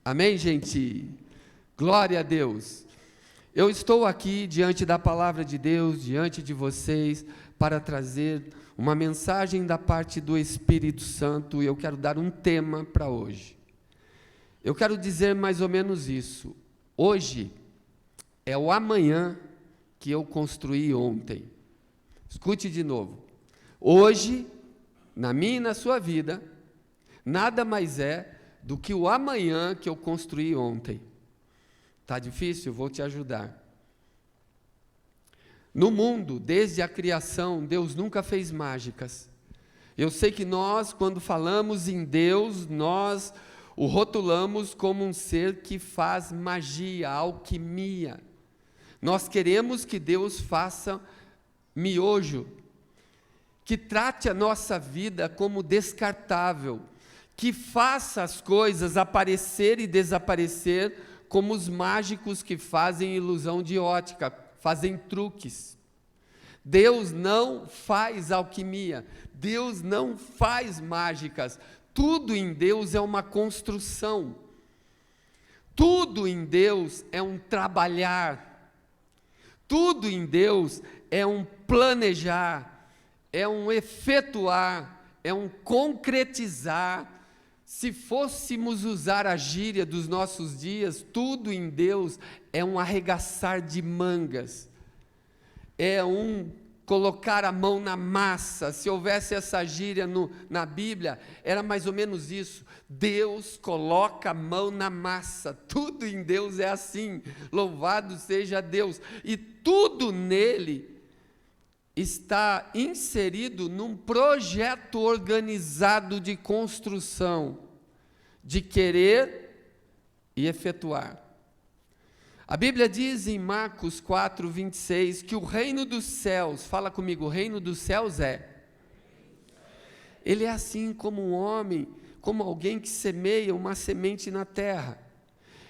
Amém, gente? Glória a Deus. Eu estou aqui diante da palavra de Deus, diante de vocês, para trazer uma mensagem da parte do Espírito Santo, e eu quero dar um tema para hoje. Eu quero dizer mais ou menos isso. Hoje é o amanhã que eu construí ontem. Escute de novo. Hoje, na minha e na sua vida, nada mais é do que o amanhã que eu construí ontem. Está difícil? Vou te ajudar. No mundo, desde a criação, Deus nunca fez mágicas. Eu sei que nós, quando falamos em Deus, nós o rotulamos como um ser que faz magia, alquimia. Nós queremos que Deus faça miojo, que trate a nossa vida como descartável, que faça as coisas aparecer e desaparecer como os mágicos que fazem ilusão de ótica, fazem truques. Deus não faz alquimia, Deus não faz mágicas, tudo em Deus é uma construção, tudo em Deus é um trabalhar, tudo em Deus é um planejar, é um efetuar, é um concretizar. Se fôssemos usar a gíria dos nossos dias, tudo em Deus é um arregaçar de mangas, é um colocar a mão na massa. Se houvesse essa gíria na Bíblia, era mais ou menos isso. Deus coloca a mão na massa, tudo em Deus é assim, louvado seja Deus, e tudo nele está inserido num projeto organizado de construção, de querer e efetuar. A Bíblia diz em Marcos 4, 26, que o reino dos céus, fala comigo, o reino dos céus ele é assim como um homem, como alguém que semeia uma semente na terra,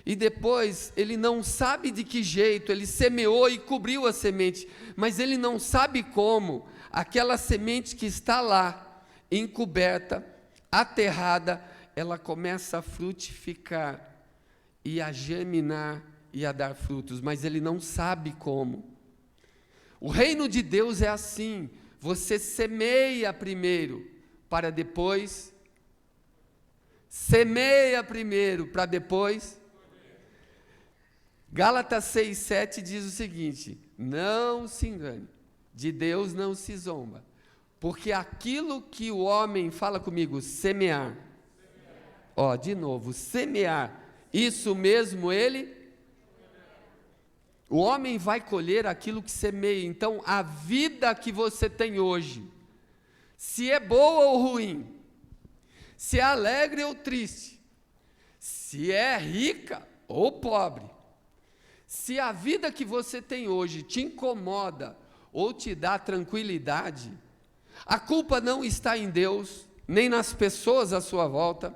e depois ele não sabe de que jeito, ele semeou e cobriu a semente, mas ele não sabe como, aquela semente que está lá, encoberta, aterrada, ela começa a frutificar, e a germinar, e a dar frutos, mas ele não sabe como. O reino de Deus é assim, você semeia primeiro, para depois, semeia primeiro, para depois. Gálatas 6, 7 diz o seguinte: não se engane, de Deus não se zomba, porque aquilo que o homem, fala comigo, semear, de novo, semear, isso mesmo o homem vai colher aquilo que semeia. Então, a vida que você tem hoje, se é boa ou ruim, se é alegre ou triste, se é rica ou pobre, se a vida que você tem hoje te incomoda ou te dá tranquilidade, a culpa não está em Deus, nem nas pessoas à sua volta,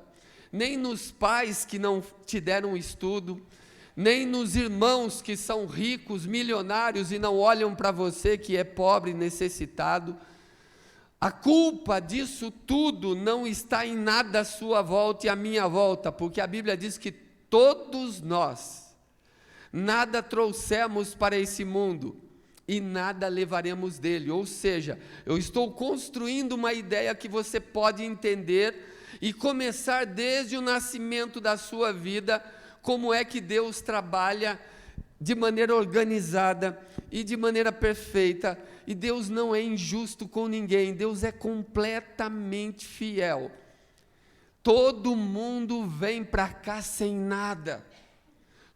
nem nos pais que não te deram estudo, nem nos irmãos que são ricos, milionários e não olham para você que é pobre e necessitado. A culpa disso tudo não está em nada à sua volta e à minha volta, porque a Bíblia diz que todos nós, nada trouxemos para esse mundo e nada levaremos dele. Ou seja, eu estou construindo uma ideia que você pode entender e começar desde o nascimento da sua vida, como é que Deus trabalha de maneira organizada e de maneira perfeita, e Deus não é injusto com ninguém, Deus é completamente fiel. Todo mundo vem para cá sem nada,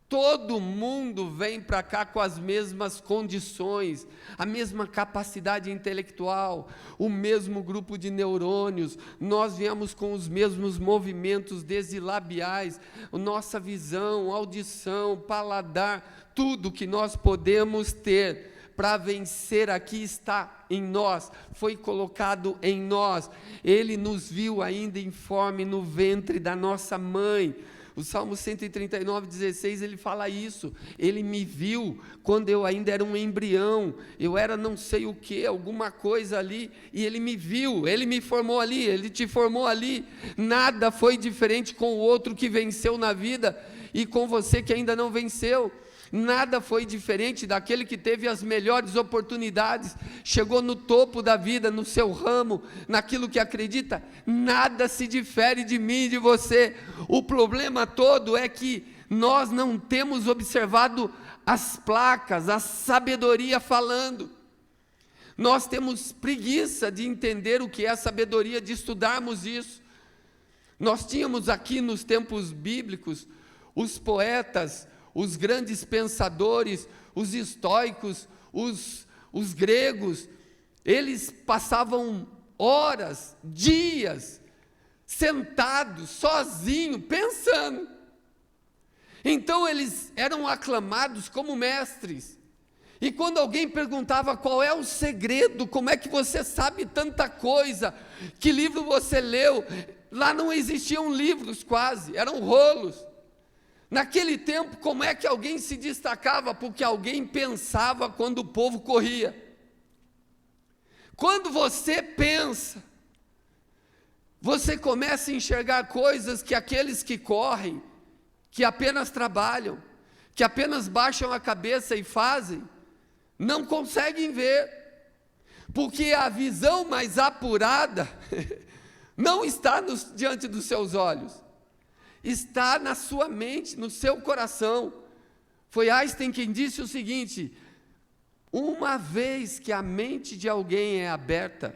todo mundo vem para cá com as mesmas condições, a mesma capacidade intelectual, o mesmo grupo de neurônios, nós viemos com os mesmos movimentos labiais, nossa visão, audição, paladar, tudo que nós podemos ter para vencer aqui está em nós, foi colocado em nós. Ele nos viu ainda informe no ventre da nossa mãe, O Salmo 139, 16, ele fala isso. Ele me viu quando eu ainda era um embrião, eu era não sei o que, alguma coisa ali, e ele me viu, ele me formou ali, ele te formou ali. Nada foi diferente com o outro que venceu na vida e com você que ainda não venceu. Nada foi diferente daquele que teve as melhores oportunidades, chegou no topo da vida, no seu ramo, naquilo que acredita. Nada se difere de mim e de você. O problema todo é que nós não temos observado as placas, a sabedoria falando. Nós temos preguiça de entender o que é a sabedoria, de estudarmos isso. Nós tínhamos aqui nos tempos bíblicos os poetas, os grandes pensadores, os estoicos, os gregos. Eles passavam horas, dias, sentados, sozinhos, pensando. Então eles eram aclamados como mestres. E quando alguém perguntava qual é o segredo, como é que você sabe tanta coisa, que livro você leu, lá não existiam livros quase, eram rolos. Naquele tempo, como é que alguém se destacava? Porque alguém pensava quando o povo corria. Quando você pensa, você começa a enxergar coisas que aqueles que correm, que apenas trabalham, que apenas baixam a cabeça e fazem, não conseguem ver. Porque a visão mais apurada não está diante dos seus olhos. Está na sua mente, no seu coração. Foi Einstein quem disse o seguinte: uma vez que a mente de alguém é aberta,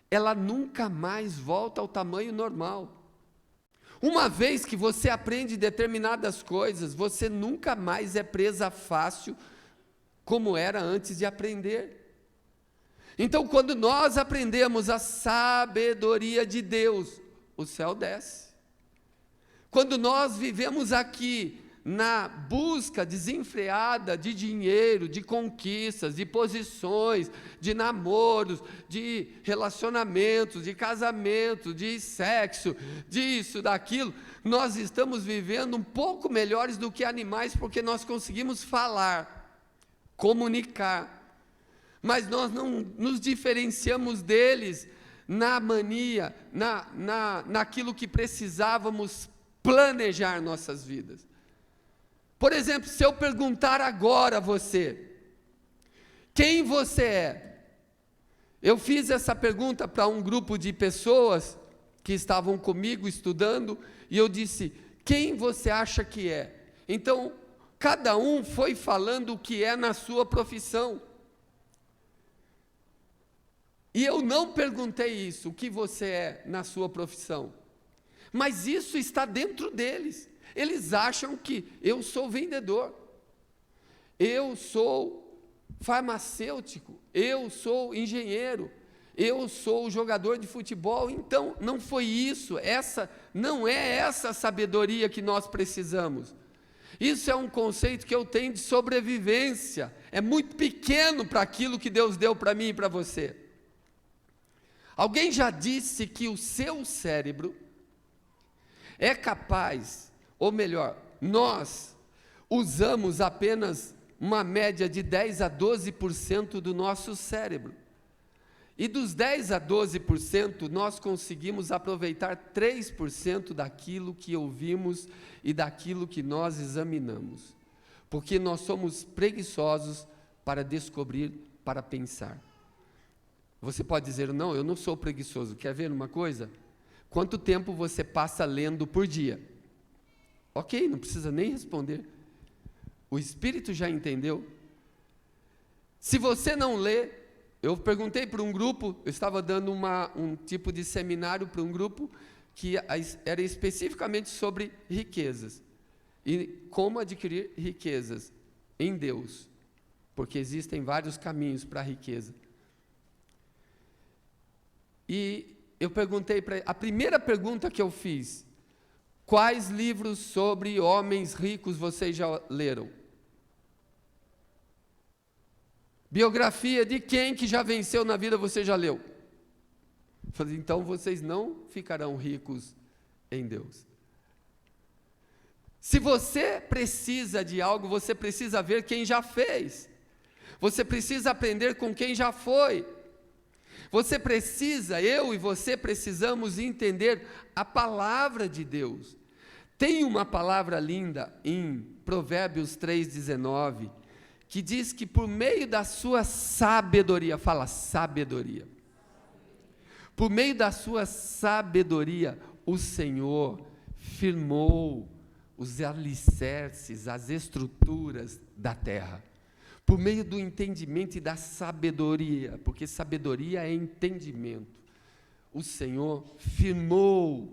ela nunca mais volta ao tamanho normal. Uma vez que você aprende determinadas coisas, você nunca mais é presa fácil, como era antes de aprender. Então, quando nós aprendemos a sabedoria de Deus, o céu desce. Quando nós vivemos aqui na busca desenfreada de dinheiro, de conquistas, de posições, de namoros, de relacionamentos, de casamento, de sexo, disso, daquilo, nós estamos vivendo um pouco melhores do que animais, porque nós conseguimos falar, comunicar, mas nós não nos diferenciamos deles na mania, naquilo que precisávamos planejar nossas vidas. Por exemplo, se eu perguntar agora a você, quem você é? Eu fiz essa pergunta para um grupo de pessoas que estavam comigo estudando, e eu disse, quem você acha que é? Então, cada um foi falando o que é na sua profissão. E eu não perguntei isso, o que você é na sua profissão. Mas isso está dentro deles. Eles acham que eu sou vendedor, eu sou farmacêutico, eu sou engenheiro, eu sou jogador de futebol. Então, não foi isso, não é essa sabedoria que nós precisamos. Isso é um conceito que eu tenho de sobrevivência, é muito pequeno para aquilo que Deus deu para mim e para você. Alguém já disse que o seu cérebro é capaz, ou melhor, nós usamos apenas uma média de 10 a 12% do nosso cérebro. E dos 10 a 12%, nós conseguimos aproveitar 3% daquilo que ouvimos e daquilo que nós examinamos. Porque nós somos preguiçosos para descobrir, para pensar. Você pode dizer, não, eu não sou preguiçoso. Quer ver uma coisa? Quanto tempo você passa lendo por dia? Ok, não precisa nem responder. O Espírito já entendeu. Se você não lê, eu perguntei para um grupo, eu estava dando um tipo de seminário para um grupo que era especificamente sobre riquezas. E como adquirir riquezas em Deus. Porque existem vários caminhos para a riqueza. E eu perguntei para ele, a primeira pergunta que eu fiz, quais livros sobre homens ricos vocês já leram? Biografia de quem que já venceu na vida você já leu? Falei, então vocês não ficarão ricos em Deus. Se você precisa de algo, você precisa ver quem já fez. Você precisa aprender com quem já foi. Você precisa, eu e você precisamos entender a palavra de Deus. Tem uma palavra linda em Provérbios 3,19, que diz que por meio da sua sabedoria, fala sabedoria, por meio da sua sabedoria, o Senhor firmou os alicerces, as estruturas da terra. Por meio do entendimento e da sabedoria, porque sabedoria é entendimento, o Senhor firmou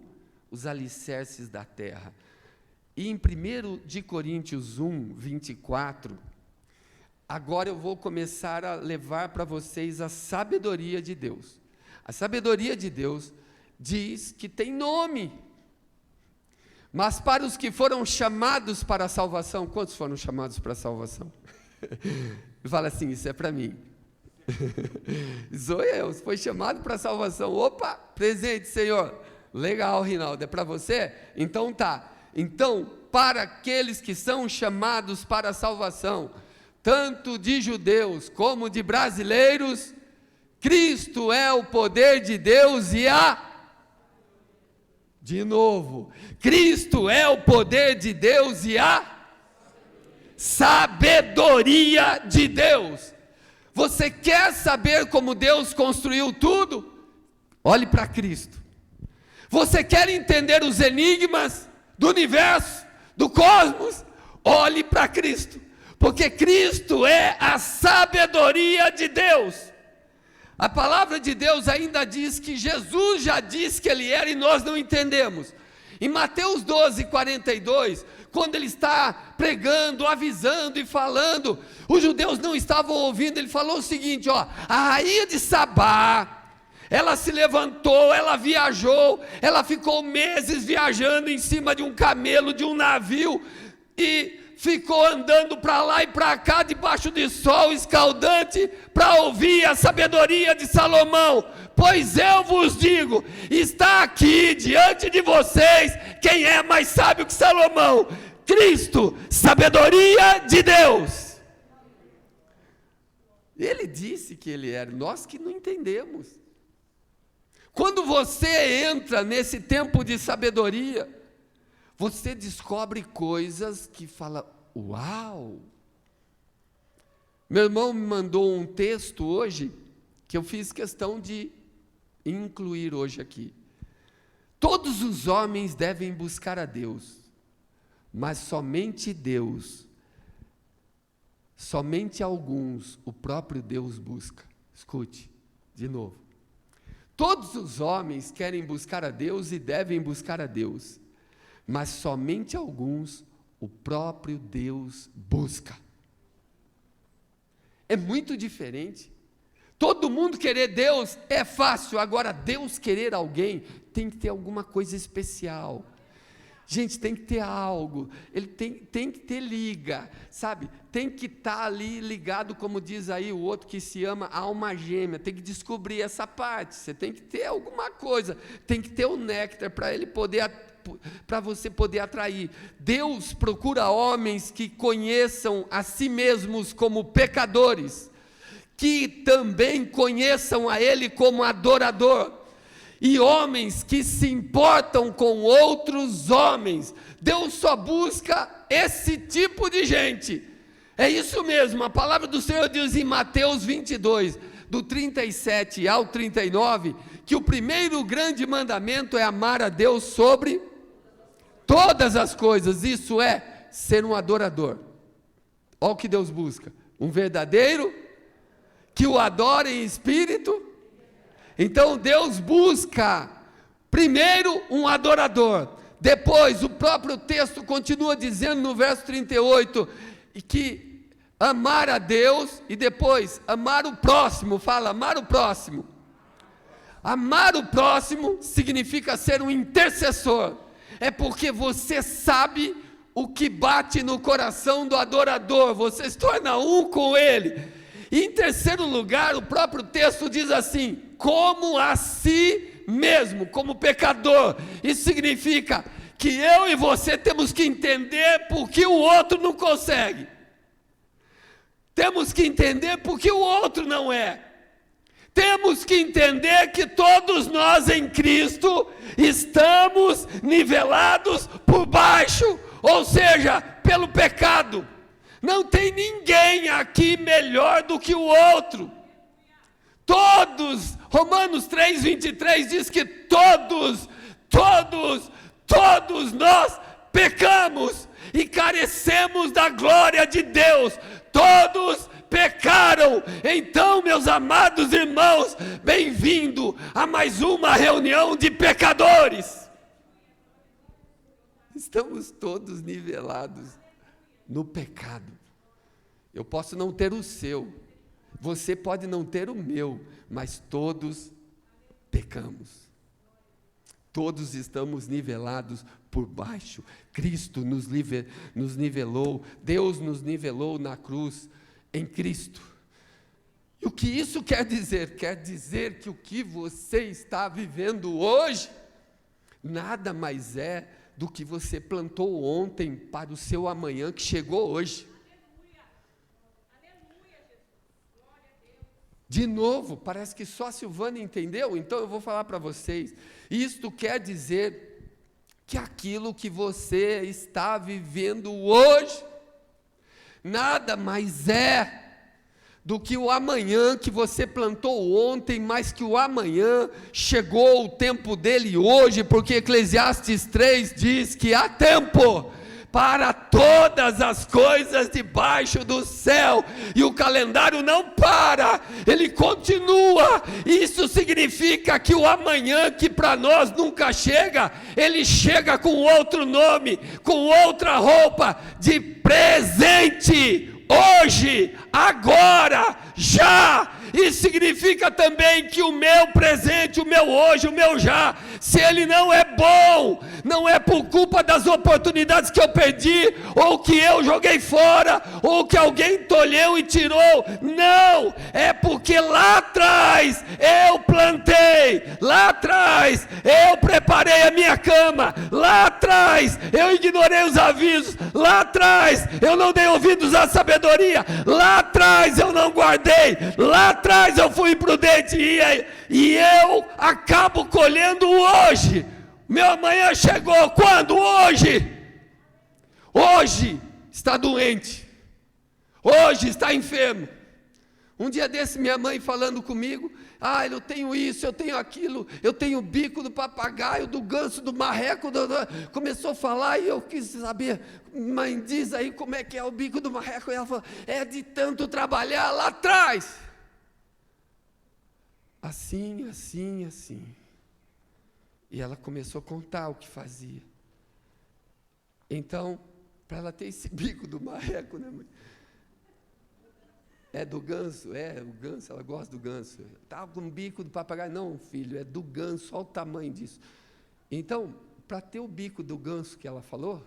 os alicerces da terra. E em 1 de Coríntios 1, 24, agora eu vou começar a levar para vocês a sabedoria de Deus. A sabedoria de Deus diz que tem nome, mas para os que foram chamados para a salvação, quantos foram chamados para a salvação? Fala assim, isso é para mim. Zoe, foi chamado para a salvação. Opa, presente, Senhor. Legal, Rinaldo, é para você? Então tá. Então, para aqueles que são chamados para a salvação, tanto de judeus como de brasileiros, Cristo é o poder de Deus e de novo, Cristo é o poder de Deus e a sabedoria de Deus. Você quer saber como Deus construiu tudo? Olhe para Cristo. Você quer entender os enigmas do universo, do cosmos? Olhe para Cristo, porque Cristo é a sabedoria de Deus. A palavra de Deus ainda diz que Jesus já disse que Ele era e nós não entendemos. Em Mateus 12, 42, quando Ele está pregando, avisando e falando, os judeus não estavam ouvindo, Ele falou o seguinte, a rainha de Sabá, ela se levantou, ela viajou, ela ficou meses viajando em cima de um camelo, de um navio, e ficou andando para lá e para cá, debaixo de sol escaldante, para ouvir a sabedoria de Salomão. Pois eu vos digo, está aqui diante de vocês, quem é mais sábio que Salomão? Cristo, sabedoria de Deus. Ele disse que Ele era, nós que não entendemos. Quando você entra nesse tempo de sabedoria, você descobre coisas que fala, uau! Meu irmão me mandou um texto hoje, que eu fiz questão de incluir hoje aqui. Todos os homens devem buscar a Deus, mas somente Deus, somente alguns, o próprio Deus busca. Escute, de novo. Todos os homens querem buscar a Deus e devem buscar a Deus, mas somente alguns o próprio Deus busca. É muito diferente. Todo mundo querer Deus é fácil, agora Deus querer alguém tem que ter alguma coisa especial. Gente, tem que ter algo, ele tem que ter liga, sabe? Tem que estar ali ligado, como diz aí o outro que se ama alma gêmea, tem que descobrir essa parte, você tem que ter alguma coisa, tem que ter o néctar para ele poder, para você poder atrair. Deus procura homens que conheçam a si mesmos como pecadores, que também conheçam a Ele como adorador, e homens que se importam com outros homens. Deus só busca esse tipo de gente. É isso mesmo, a palavra do Senhor diz em Mateus 22, do 37 ao 39, que o primeiro grande mandamento é amar a Deus sobre todas as coisas, isso é, ser um adorador. Olha o que Deus busca, um verdadeiro, que o adore em espírito. Então Deus busca, primeiro um adorador, depois o próprio texto continua dizendo no verso 38, que amar a Deus, e depois amar o próximo, fala amar o próximo. Amar o próximo significa ser um intercessor, é porque você sabe o que bate no coração do adorador, você se torna um com ele. E em terceiro lugar, o próprio texto diz assim, como a si mesmo, como pecador. Isso significa que eu e você temos que entender porque o outro não consegue. Temos que entender porque o outro não é. Temos que entender que todos nós em Cristo estamos nivelados por baixo, ou seja, pelo pecado. Não tem ninguém aqui melhor do que o outro. Todos, Romanos 3:23 diz que todos nós pecamos e carecemos da glória de Deus. Todos pecaram. Então, meus amados irmãos, bem-vindo a mais uma reunião de pecadores. Estamos todos nivelados no pecado. Eu posso não ter o seu, você pode não ter o meu, mas todos pecamos. Todos estamos nivelados por baixo. Cristo nos nivelou, Deus nos nivelou na cruz, em Cristo. E o que isso quer dizer? Quer dizer que o que você está vivendo hoje, nada mais é do que você plantou ontem para o seu amanhã que chegou hoje. De novo, parece que só a Silvana entendeu, então eu vou falar para vocês. Isto quer dizer que aquilo que você está vivendo hoje, nada mais é do que o amanhã que você plantou ontem, mas que o amanhã chegou o tempo dele hoje, porque Eclesiastes 3 diz que há tempo para todas as coisas debaixo do céu, e o calendário não para, ele continua. Isso significa que o amanhã, que para nós nunca chega, ele chega com outro nome, com outra roupa, de presente, hoje, agora, já. Isso significa também que o meu presente, o meu hoje, o meu já, se ele não é bom, não é por culpa das oportunidades que eu perdi, ou que eu joguei fora, ou que alguém tolheu e tirou, não, é porque lá atrás eu plantei, lá atrás eu preparei a minha cama, lá atrás eu ignorei os avisos, lá atrás eu não dei ouvidos à sabedoria, lá atrás eu não guardei, lá atrás eu fui imprudente, e eu acabo colhendo hoje. Meu amanhã chegou quando? Hoje. Hoje está doente, hoje está enfermo. Um dia desse, minha mãe falando comigo, eu tenho isso, eu tenho aquilo, eu tenho o bico do papagaio, do ganso, do marreco, começou a falar, e eu quis saber, mãe, diz aí como é que é o bico do marreco, e ela falou, é de tanto trabalhar lá atrás, assim, assim, assim, e ela começou a contar o que fazia. Então, para ela ter esse bico do marreco, né, mãe? É do ganso? É, o ganso, ela gosta do ganso. Estava com o bico do papagaio. Não, filho, é do ganso, olha o tamanho disso. Então, para ter o bico do ganso que ela falou,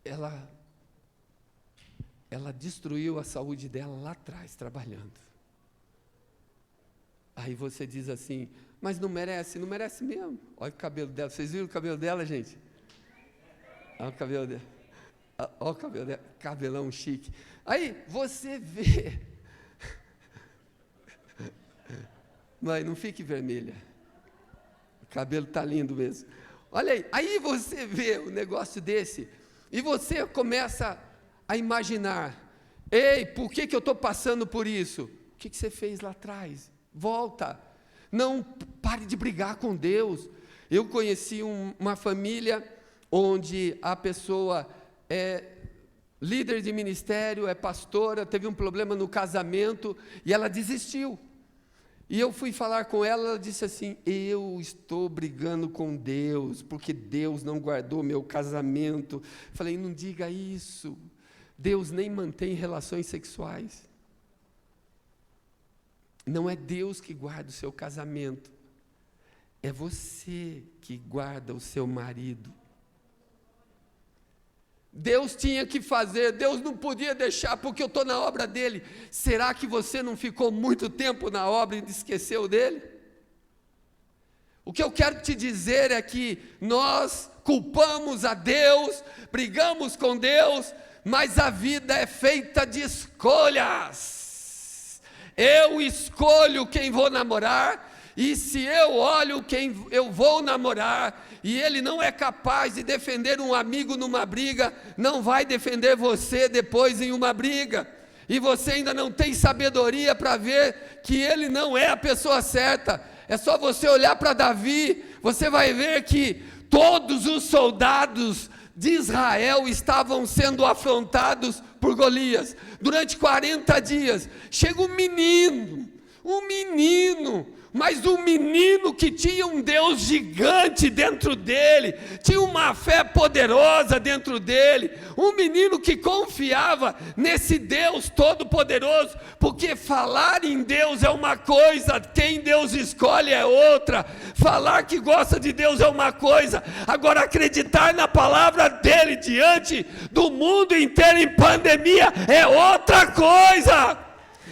ela destruiu a saúde dela lá atrás, trabalhando. Aí você diz assim, mas não merece mesmo. Olha o cabelo dela, vocês viram o cabelo dela, gente? Olha o cabelo dela. Olha o cabelo dela, cabelão chique. Aí você vê, mas não fique vermelha, o cabelo está lindo mesmo. Olha aí você vê um negócio desse, e você começa a imaginar, ei, por que eu estou passando por isso? O que você fez lá atrás? Volta, não pare de brigar com Deus. Eu conheci uma família onde a pessoa é líder de ministério, é pastora, teve um problema no casamento e ela desistiu. E eu fui falar com ela, ela disse assim, eu estou brigando com Deus, porque Deus não guardou meu casamento. Falei, não diga isso, Deus nem mantém relações sexuais. Não é Deus que guarda o seu casamento, é você que guarda o seu marido. Deus tinha que fazer, Deus não podia deixar, porque eu estou na obra dele. Será que você não ficou muito tempo na obra e esqueceu dele? O que eu quero te dizer é que nós culpamos a Deus, brigamos com Deus, mas a vida é feita de escolhas. Eu escolho quem vou namorar, e se eu olho quem eu vou namorar, e ele não é capaz de defender um amigo numa briga, não vai defender você depois em uma briga, e você ainda não tem sabedoria para ver que ele não é a pessoa certa. É só você olhar para Davi, você vai ver que todos os soldados de Israel estavam sendo afrontados por Golias, durante 40 dias, chega um menino, mas um menino que tinha um Deus gigante dentro dele, tinha uma fé poderosa dentro dele, um menino que confiava nesse Deus todo-poderoso, porque falar em Deus é uma coisa, quem Deus escolhe é outra, falar que gosta de Deus é uma coisa, agora acreditar na palavra dele diante do mundo inteiro em pandemia é outra coisa.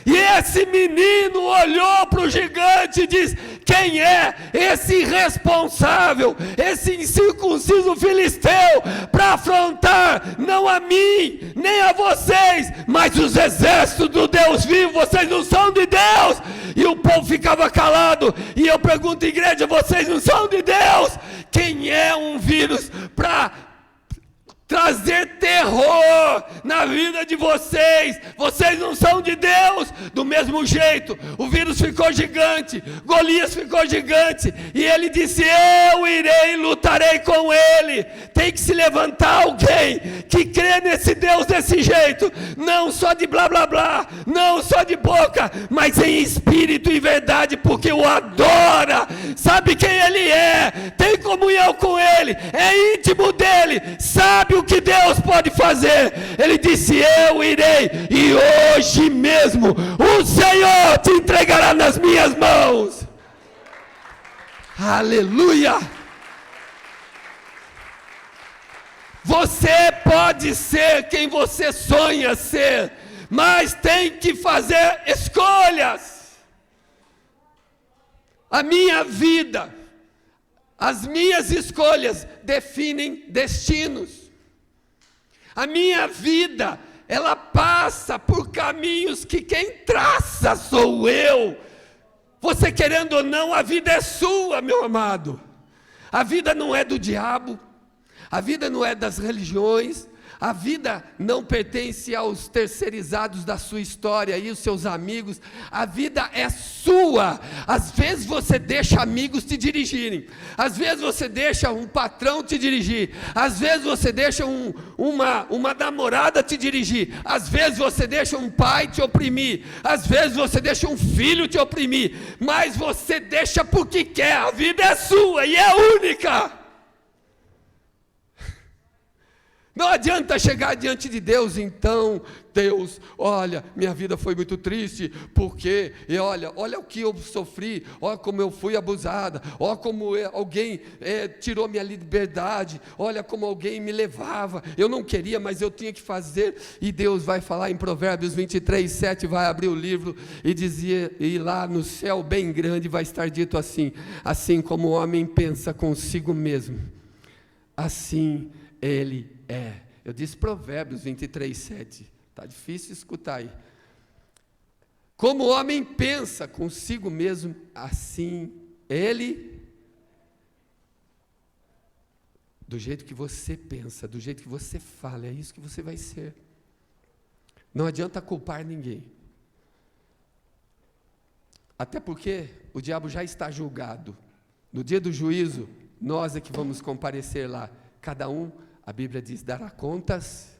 E esse menino olhou para o gigante e disse: quem é esse irresponsável, esse incircunciso filisteu, para afrontar não a mim, nem a vocês, mas os exércitos do Deus vivo? Vocês não são de Deus. E o povo ficava calado, e eu pergunto, igreja, vocês não são de Deus? Quem é um vírus para trazer terror na vida de vocês? Vocês não são de Deus. Do mesmo jeito, o vírus ficou gigante, Golias ficou gigante, e ele disse: eu irei, lutarei com ele. Tem que se levantar alguém que crê nesse Deus desse jeito, não só de blá blá blá, não só de boca, mas em espírito e verdade, porque o adora, sabe quem ele é, tem comunhão com ele, é íntimo dele, sabe o que Deus pode fazer. Ele disse: eu irei, e hoje mesmo o Senhor te entregará nas minhas mãos. Aleluia! Você pode ser quem você sonha ser, mas tem que fazer escolhas. A minha vida, as minhas escolhas definem destinos. A minha vida, ela passa por caminhos que quem traça sou eu. Você querendo ou não, a vida é sua, meu amado. A vida não é do diabo, a vida não é das religiões, a vida não pertence aos terceirizados da sua história e os seus amigos, a vida é sua. Às vezes você deixa amigos te dirigirem, às vezes você deixa um patrão te dirigir, às vezes você deixa uma namorada te dirigir, às vezes você deixa um pai te oprimir, às vezes você deixa um filho te oprimir, mas você deixa porque quer. A vida é sua e é única. Não adianta chegar diante de Deus, então, Deus, olha, minha vida foi muito triste, porque, e olha o que eu sofri, olha como eu fui abusada, olha como alguém tirou minha liberdade, olha como alguém me levava, eu não queria, mas eu tinha que fazer. E Deus vai falar em Provérbios 23, 7, vai abrir o livro e dizia, e lá no céu bem grande vai estar dito assim: assim como o homem pensa consigo mesmo, assim ele é. Eu disse Provérbios 23, 7. Está difícil escutar aí. Como o homem pensa consigo mesmo, assim ele. Do jeito que você pensa, do jeito que você fala, é isso que você vai ser. Não adianta culpar ninguém. Até porque o diabo já está julgado. No dia do juízo, nós é que vamos comparecer lá. Cada um, a Bíblia diz, dará contas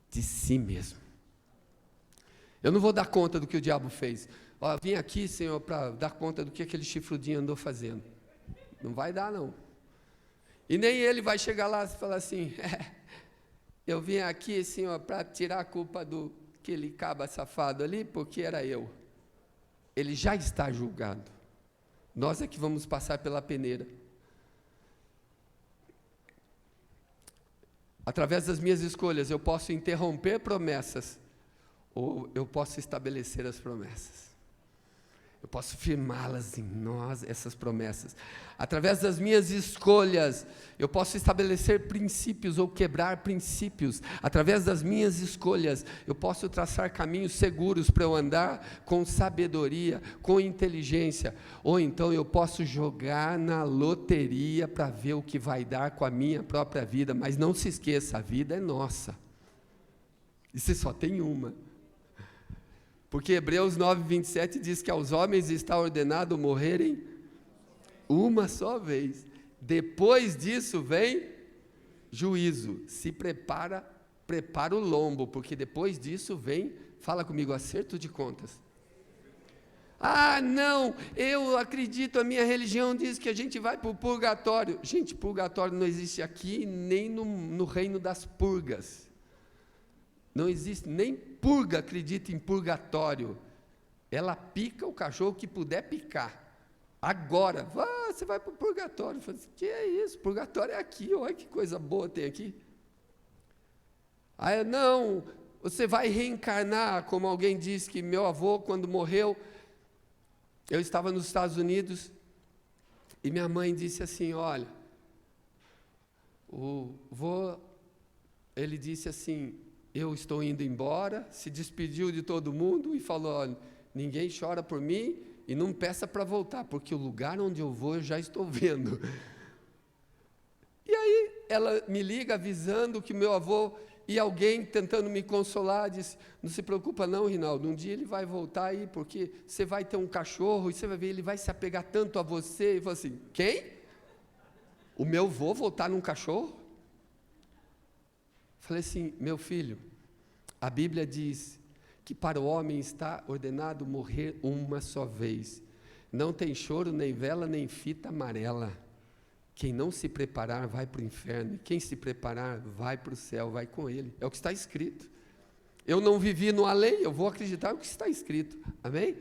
de si mesmo. Eu não vou dar conta do que o diabo fez. Ó, vim aqui, Senhor, para dar conta do que aquele chifrudinho andou fazendo. Não vai dar, não. E nem ele vai chegar lá e falar assim: eu vim aqui, Senhor, para tirar a culpa do aquele caba safado ali, porque era eu. Ele já está julgado. Nós é que vamos passar pela peneira. Através das minhas escolhas, eu posso interromper promessas, ou eu posso estabelecer as promessas. Eu posso firmá-las em nós, essas promessas. Através das minhas escolhas, eu posso estabelecer princípios ou quebrar princípios. Através das minhas escolhas, eu posso traçar caminhos seguros para eu andar com sabedoria, com inteligência. Ou então eu posso jogar na loteria para ver o que vai dar com a minha própria vida. Mas não se esqueça, a vida é nossa. E você só tem uma. Porque Hebreus 9:27 diz que aos homens está ordenado morrerem uma só vez. Depois disso vem juízo. Se prepara o lombo, porque depois disso vem, fala comigo, acerto de contas. Ah, não, eu acredito, a minha religião diz que a gente vai para o purgatório. Gente, purgatório não existe aqui, nem no reino das purgas. Não existe, nem purga acredita em purgatório. Ela pica o cachorro que puder picar. Agora, você vai para o purgatório. Eu falei, que é isso? Purgatório é aqui, olha que coisa boa tem aqui. Aí, não, você vai reencarnar, como alguém disse que meu avô, quando morreu, eu estava nos Estados Unidos, e minha mãe disse assim, olha, o vô, ele disse assim, eu estou indo embora, se despediu de todo mundo e falou, olha, ninguém chora por mim e não peça para voltar, porque o lugar onde eu vou eu já estou vendo. E aí ela me liga avisando que meu avô, e alguém tentando me consolar, disse, não se preocupa não, Rinaldo, um dia ele vai voltar aí, porque você vai ter um cachorro, e você vai ver, ele vai se apegar tanto a você, e falou assim, quem? O meu avô voltar num cachorro? Falei assim, meu filho, a Bíblia diz que para o homem está ordenado morrer uma só vez. Não tem choro, nem vela, nem fita amarela. Quem não se preparar vai para o inferno, e quem se preparar vai para o céu, vai com ele. É o que está escrito. Eu não vivi no além, eu vou acreditar no que está escrito. Amém?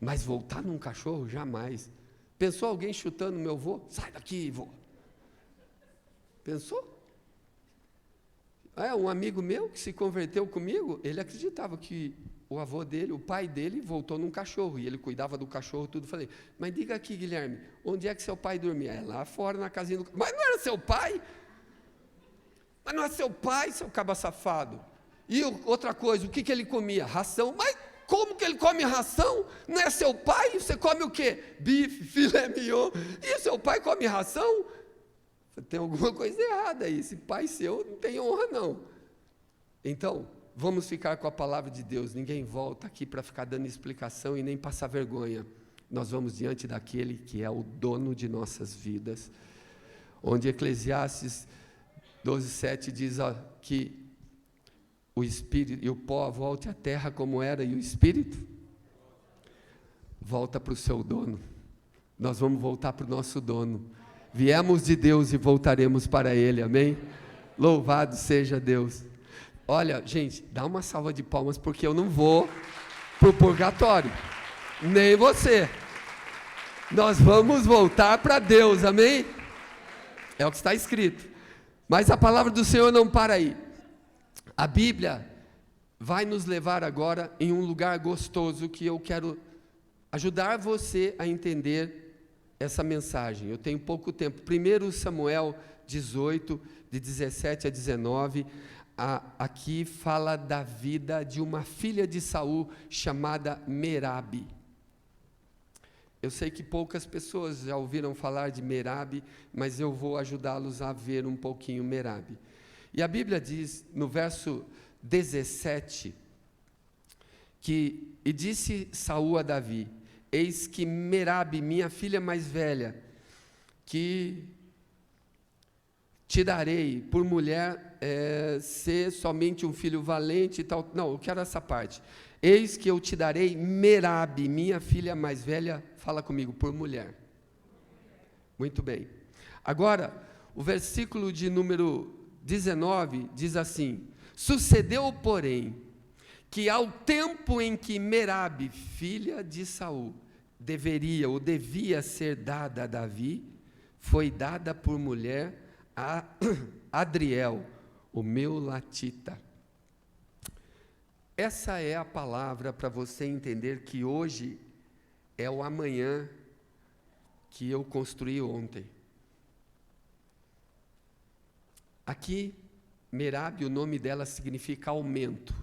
Mas voltar num cachorro, jamais. Pensou alguém chutando meu avô? Sai daqui, vô. Pensou? Um amigo meu que se converteu comigo, ele acreditava que o avô dele, o pai dele, voltou num cachorro, e ele cuidava do cachorro, tudo. Falei, mas diga aqui, Guilherme, onde é que seu pai dormia? É lá fora, na casinha do... Mas não era seu pai? Mas não é seu pai, seu caba safado. E outra coisa, o que ele comia? Ração. Mas como que ele come ração? Não é seu pai? Você come o quê? Bife, filé mignon. E seu pai come ração? Tem alguma coisa errada aí, esse pai seu não tem honra não. Então, vamos ficar com a palavra de Deus, ninguém volta aqui para ficar dando explicação e nem passar vergonha. Nós vamos diante daquele que é o dono de nossas vidas, onde Eclesiastes 12:7 diz que o Espírito e o pó volte à terra como era, e o Espírito volta para o seu dono. Nós vamos voltar para o nosso dono. Viemos de Deus e voltaremos para Ele, amém? Louvado seja Deus. Olha, gente, dá uma salva de palmas, porque eu não vou para o purgatório, nem você. Nós vamos voltar para Deus, amém? É o que está escrito. Mas a palavra do Senhor não para aí. A Bíblia vai nos levar agora em um lugar gostoso que eu quero ajudar você a entender essa mensagem. Eu tenho pouco tempo. 1 Samuel 18, de 17 a 19, aqui fala da vida de uma filha de Saul chamada Merabe. Eu sei que poucas pessoas já ouviram falar de Merabe, mas eu vou ajudá-los a ver um pouquinho Merabe. E a Bíblia diz, no verso 17, e disse Saul a Davi, eis que Merabe, minha filha mais velha, que te darei por mulher, ser somente um filho valente e tal. Não, eu quero essa parte. Eis que eu te darei Merabe, minha filha mais velha, fala comigo, por mulher. Muito bem. Agora, o versículo de número 19 diz assim, sucedeu, porém, que ao tempo em que Merabe, filha de Saul, devia ser dada a Davi, foi dada por mulher a Adriel, o Meulatita. Essa é a palavra para você entender que hoje é o amanhã que eu construí ontem. Aqui, Merabe, o nome dela significa aumento,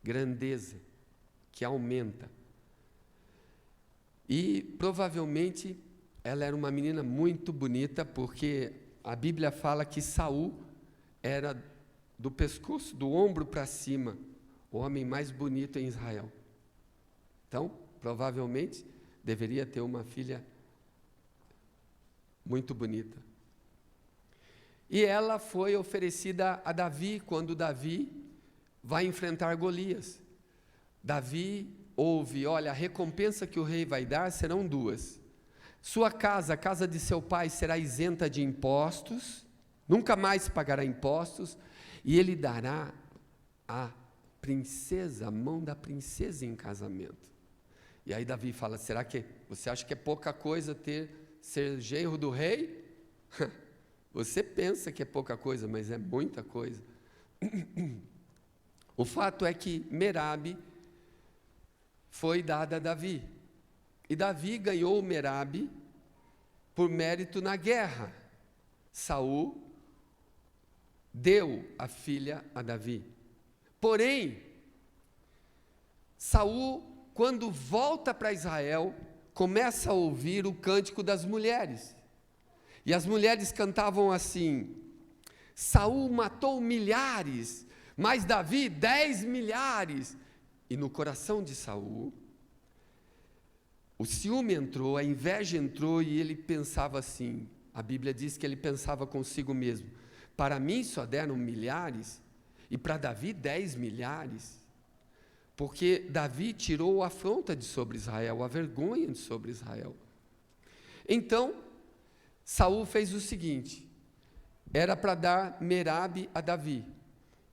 grandeza, que aumenta. E provavelmente ela era uma menina muito bonita, porque a Bíblia fala que Saul era do pescoço, do ombro para cima, o homem mais bonito em Israel. Então, provavelmente, deveria ter uma filha muito bonita. E ela foi oferecida a Davi, quando Davi vai enfrentar Golias. Davi ouve, olha, a recompensa que o rei vai dar serão duas. Sua casa, a casa de seu pai, será isenta de impostos, nunca mais pagará impostos, e ele dará a princesa, a mão da princesa em casamento. E aí Davi fala, será que você acha que é pouca coisa ser genro do rei? Você pensa que é pouca coisa, mas é muita coisa. O fato é que Merabe foi dada a Davi. E Davi ganhou Merabe por mérito na guerra. Saul deu a filha a Davi. Porém, Saul, quando volta para Israel, começa a ouvir o cântico das mulheres. E as mulheres cantavam assim: Saul matou milhares, mas Davi 10 milhares. E no coração de Saul, o ciúme entrou, a inveja entrou, e ele pensava assim, a Bíblia diz que ele pensava consigo mesmo, para mim só deram milhares, e para Davi 10 milhares, porque Davi tirou a afronta de sobre Israel, a vergonha de sobre Israel. Então, Saul fez o seguinte, era para dar Merabe a Davi,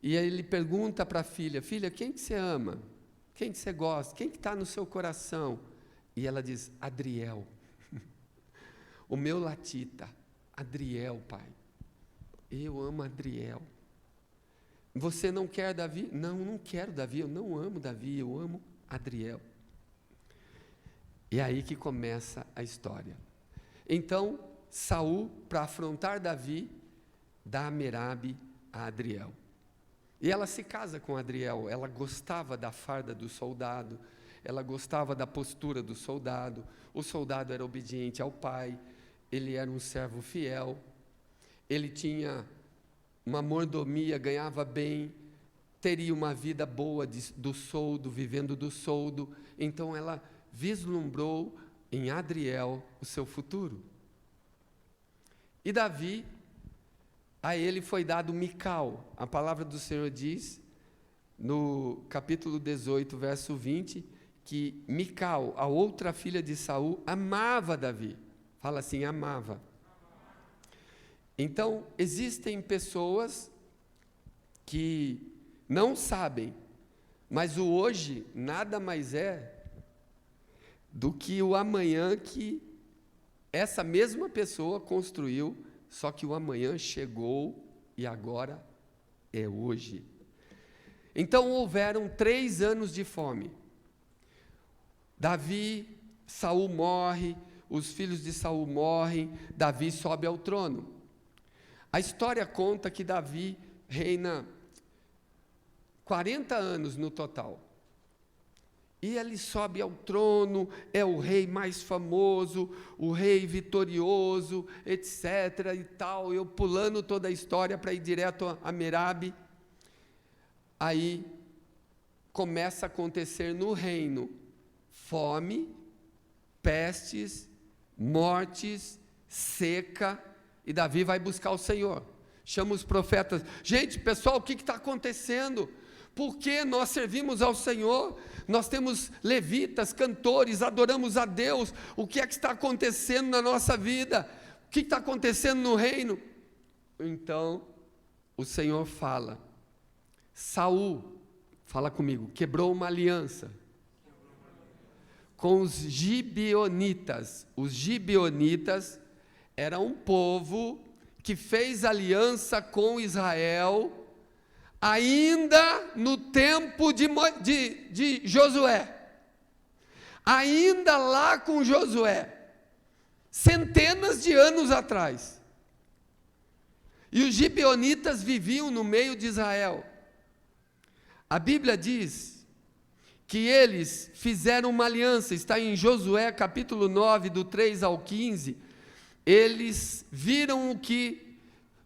e aí ele pergunta para a filha, quem que você ama? Quem que você gosta? Quem que está no seu coração? E ela diz, Adriel, o meu latita, Adriel, pai, eu amo Adriel. Você não quer Davi? Não quero Davi, eu não amo Davi, eu amo Adriel. E é aí que começa a história. Então, Saul, para afrontar Davi, dá Merabe a Adriel. E ela se casa com Adriel, ela gostava da farda do soldado, ela gostava da postura do soldado, o soldado era obediente ao pai, ele era um servo fiel, ele tinha uma mordomia, ganhava bem, teria uma vida boa do soldo, vivendo do soldo, então ela vislumbrou em Adriel o seu futuro. E Davi, a ele foi dado Mical, a palavra do Senhor diz, no capítulo 18, verso 20, que Mical, a outra filha de Saul, amava Davi, fala assim, amava. Então, existem pessoas que não sabem, mas o hoje nada mais é do que o amanhã que essa mesma pessoa construiu, só que o amanhã chegou e agora é hoje. Então houveram 3 anos de fome. Saul morre, os filhos de Saul morrem, Davi sobe ao trono. A história conta que Davi reina 40 anos no total. E ele sobe ao trono, é o rei mais famoso, o rei vitorioso, etc. e tal. Eu pulando toda a história para ir direto a Merabe. Aí começa a acontecer no reino fome, pestes, mortes, seca, e Davi vai buscar o Senhor. Chama os profetas. Gente, pessoal, o que está acontecendo? Porque nós servimos ao Senhor, nós temos levitas, cantores, adoramos a Deus, o que é que está acontecendo na nossa vida? O que está acontecendo no reino? Então, o Senhor fala, Saul, fala comigo, quebrou uma aliança com os gibeonitas. Os gibeonitas eram um povo que fez aliança com Israel, ainda no tempo de Josué. ainda lá com Josué, centenas de anos atrás. E os gibeonitas viviam no meio de Israel. A Bíblia diz que eles fizeram uma aliança, está em Josué capítulo 9, do 3 ao 15, eles viram o que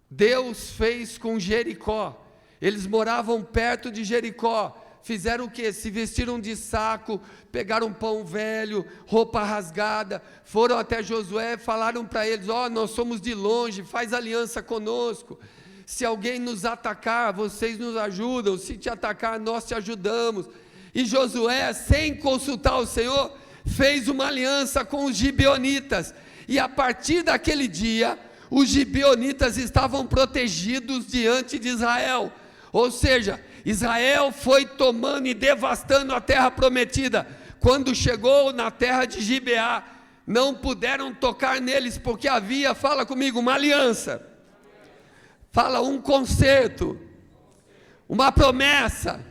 Deus fez com Jericó. Eles moravam perto de Jericó, fizeram o quê? Se vestiram de saco, pegaram pão velho, roupa rasgada, foram até Josué, falaram para eles: nós somos de longe, faz aliança conosco, se alguém nos atacar, vocês nos ajudam, se te atacar, nós te ajudamos. E Josué, sem consultar o Senhor, fez uma aliança com os gibeonitas, e a partir daquele dia, os gibeonitas estavam protegidos diante de Israel, ou seja, Israel foi tomando e devastando a terra prometida. Quando chegou na terra de Gibeá, não puderam tocar neles, porque havia, fala comigo, uma aliança, fala um concerto, uma promessa,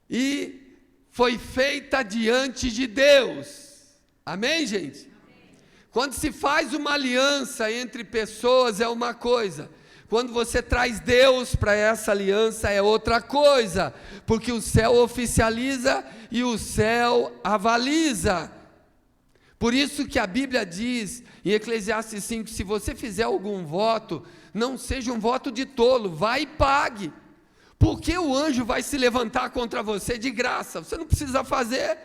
e foi feita diante de Deus. Amém, gente? Quando se faz uma aliança entre pessoas é uma coisa, quando você traz Deus para essa aliança é outra coisa, porque o céu oficializa e o céu avaliza. Por isso que a Bíblia diz em Eclesiastes 5, se você fizer algum voto, não seja um voto de tolo, vai e pague, porque o anjo vai se levantar contra você de graça, você não precisa fazer.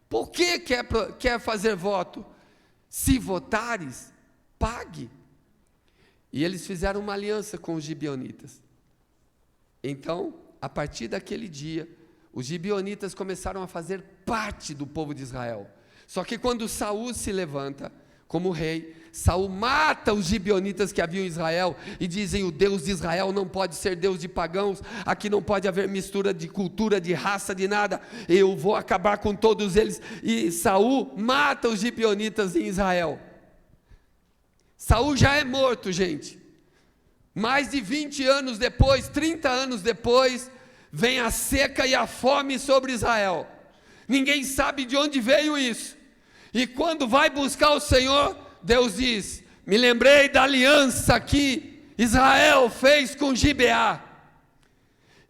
Por que quer fazer voto? Se votares, pague. E eles fizeram uma aliança com os gibeonitas. Então, a partir daquele dia, os gibeonitas começaram a fazer parte do povo de Israel. Só que quando Saul se levanta como rei, Saul mata os gibeonitas que haviam em Israel e dizem: o Deus de Israel não pode ser Deus de pagãos, aqui não pode haver mistura de cultura, de raça, de nada, eu vou acabar com todos eles. E Saul mata os gibeonitas em Israel. Saul já é morto, gente. Mais de 20 anos depois, 30 anos depois, vem a seca e a fome sobre Israel. Ninguém sabe de onde veio isso. E quando vai buscar o Senhor, Deus diz: me lembrei da aliança que Israel fez com Gibeá.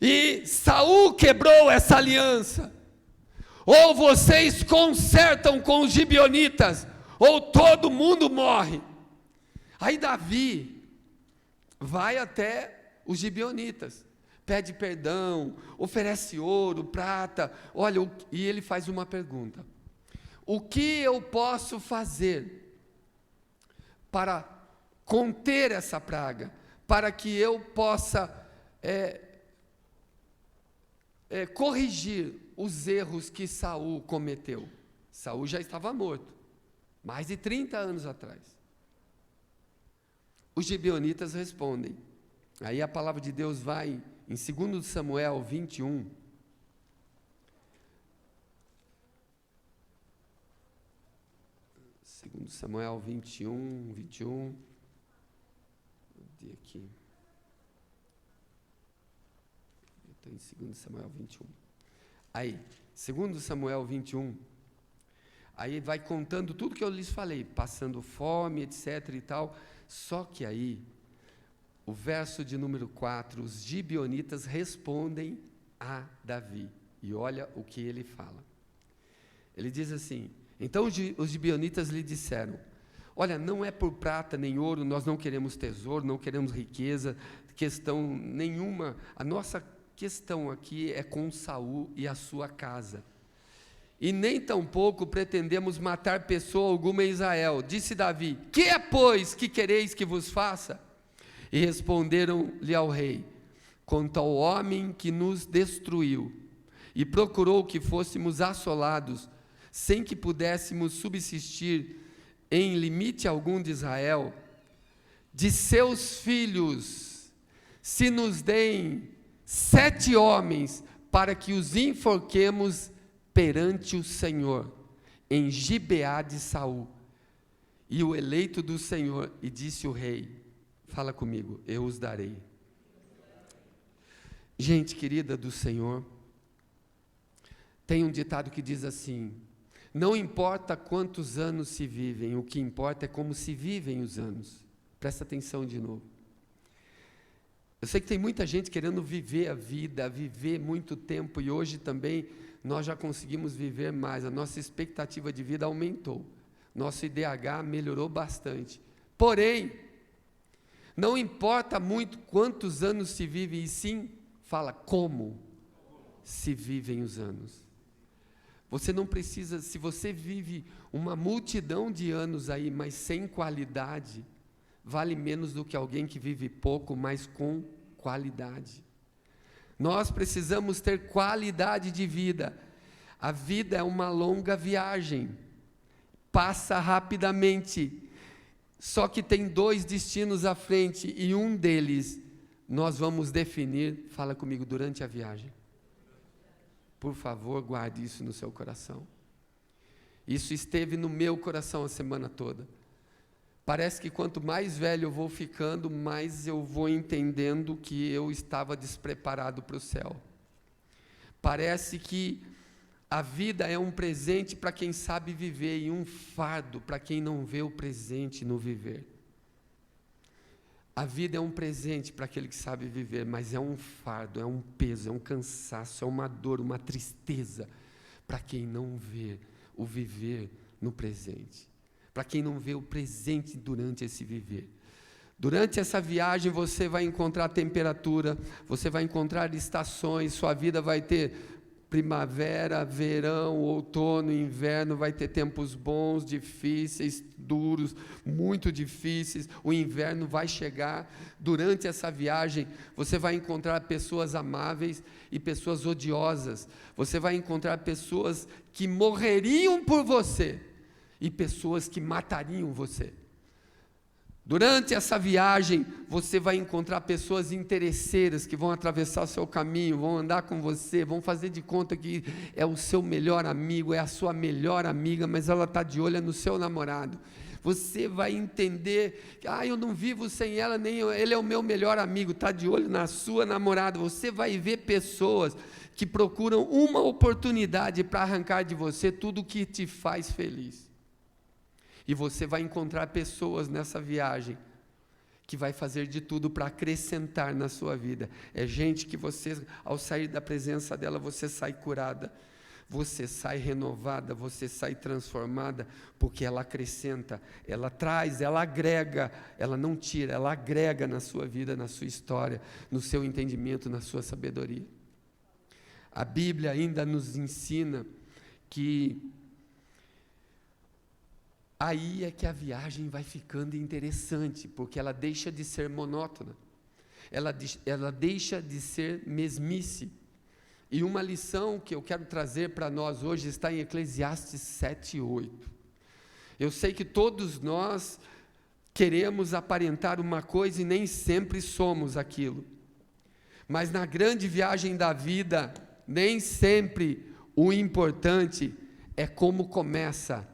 E Saul quebrou essa aliança. Ou vocês consertam com os gibeonitas, ou todo mundo morre. Aí Davi vai até os gibeonitas, pede perdão, oferece ouro, prata, olha, e ele faz uma pergunta: o que eu posso fazer para conter essa praga, para que eu possa corrigir os erros que Saul cometeu? Saul já estava morto, mais de 30 anos atrás. Os gibeonitas respondem. Aí a palavra de Deus vai em 2 Samuel 21. Segundo Samuel 21. Cadê aqui? Eu estou em 2 Samuel 21. Aí, 2 Samuel 21. Aí vai contando tudo que eu lhes falei, passando fome, etc. e tal. Só que aí, o verso de número 4, os gibeonitas respondem a Davi. E olha o que ele fala. Ele diz assim: então os gibeonitas lhe disseram: olha, não é por prata nem ouro, nós não queremos tesouro, não queremos riqueza, questão nenhuma. A nossa questão aqui é com Saul e a sua casa. E nem tampouco pretendemos matar pessoa alguma em Israel. Disse Davi: que é, pois, que quereis que vos faça? E responderam-lhe ao rei: quanto ao homem que nos destruiu e procurou que fôssemos assolados, sem que pudéssemos subsistir em limite algum de Israel, de seus filhos se nos deem 7 homens, para que os enforquemos perante o Senhor, em Gibeá de Saul, e o eleito do Senhor. E disse o rei, fala comigo: eu os darei. Gente querida do Senhor, tem um ditado que diz assim: Não importa quantos anos se vivem, o que importa é como se vivem os anos. Presta atenção de novo. Eu sei que tem muita gente querendo viver a vida, viver muito tempo, e hoje também nós já conseguimos viver mais, a nossa expectativa de vida aumentou, nosso IDH melhorou bastante. Porém, não importa muito quantos anos se vive, e sim, fala como se vivem os anos. Você não precisa, se você vive uma multidão de anos aí, mas sem qualidade, vale menos do que alguém que vive pouco, mas com qualidade. Nós precisamos ter qualidade de vida. A vida é uma longa viagem, passa rapidamente, só que tem 2 destinos à frente, e um deles nós vamos definir, fala comigo, durante a viagem. Por favor, guarde isso no seu coração. Isso esteve no meu coração a semana toda. Parece que quanto mais velho eu vou ficando, mais eu vou entendendo que eu estava despreparado para o céu. Parece que a vida é um presente para quem sabe viver e um fardo para quem não vê o presente no viver. A vida é um presente para aquele que sabe viver, mas é um fardo, é um peso, é um cansaço, é uma dor, uma tristeza para quem não vê o viver no presente. Para quem não vê o presente durante esse viver. Durante essa viagem você vai encontrar temperatura, você vai encontrar estações, sua vida vai ter primavera, verão, outono, inverno, vai ter tempos bons, difíceis, duros, muito difíceis, o inverno vai chegar. Durante essa viagem você vai encontrar pessoas amáveis e pessoas odiosas, você vai encontrar pessoas que morreriam por você, e pessoas que matariam você. Durante essa viagem, você vai encontrar pessoas interesseiras que vão atravessar o seu caminho, vão andar com você, vão fazer de conta que é o seu melhor amigo, é a sua melhor amiga, mas ela está de olho no seu namorado. Você vai entender que, eu não vivo sem ela, nem ele é o meu melhor amigo, está de olho na sua namorada. Você vai ver pessoas que procuram uma oportunidade para arrancar de você tudo que te faz feliz. E você vai encontrar pessoas nessa viagem que vai fazer de tudo para acrescentar na sua vida. É gente que você, ao sair da presença dela, você sai curada, você sai renovada, você sai transformada, porque ela acrescenta, ela traz, ela agrega, ela não tira, ela agrega na sua vida, na sua história, no seu entendimento, na sua sabedoria. A Bíblia ainda nos ensina que aí é que a viagem vai ficando interessante, porque ela deixa de ser monótona, ela deixa de ser mesmice. E uma lição que eu quero trazer para nós hoje está em Eclesiastes 7:8. Eu sei que todos nós queremos aparentar uma coisa e nem sempre somos aquilo, mas na grande viagem da vida, nem sempre o importante é como começa,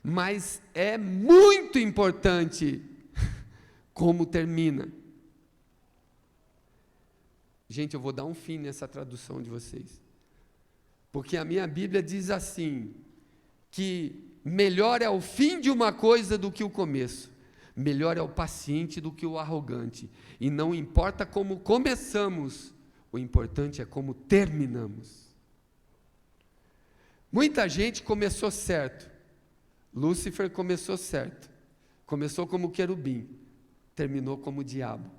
mas é muito importante como termina. Gente, eu vou dar um fim nessa tradução de vocês, porque a minha Bíblia diz assim, que melhor é o fim de uma coisa do que o começo, melhor é o paciente do que o arrogante, e não importa como começamos, o importante é como terminamos. Muita gente começou certo. Lúcifer começou certo, começou como querubim, terminou como diabo.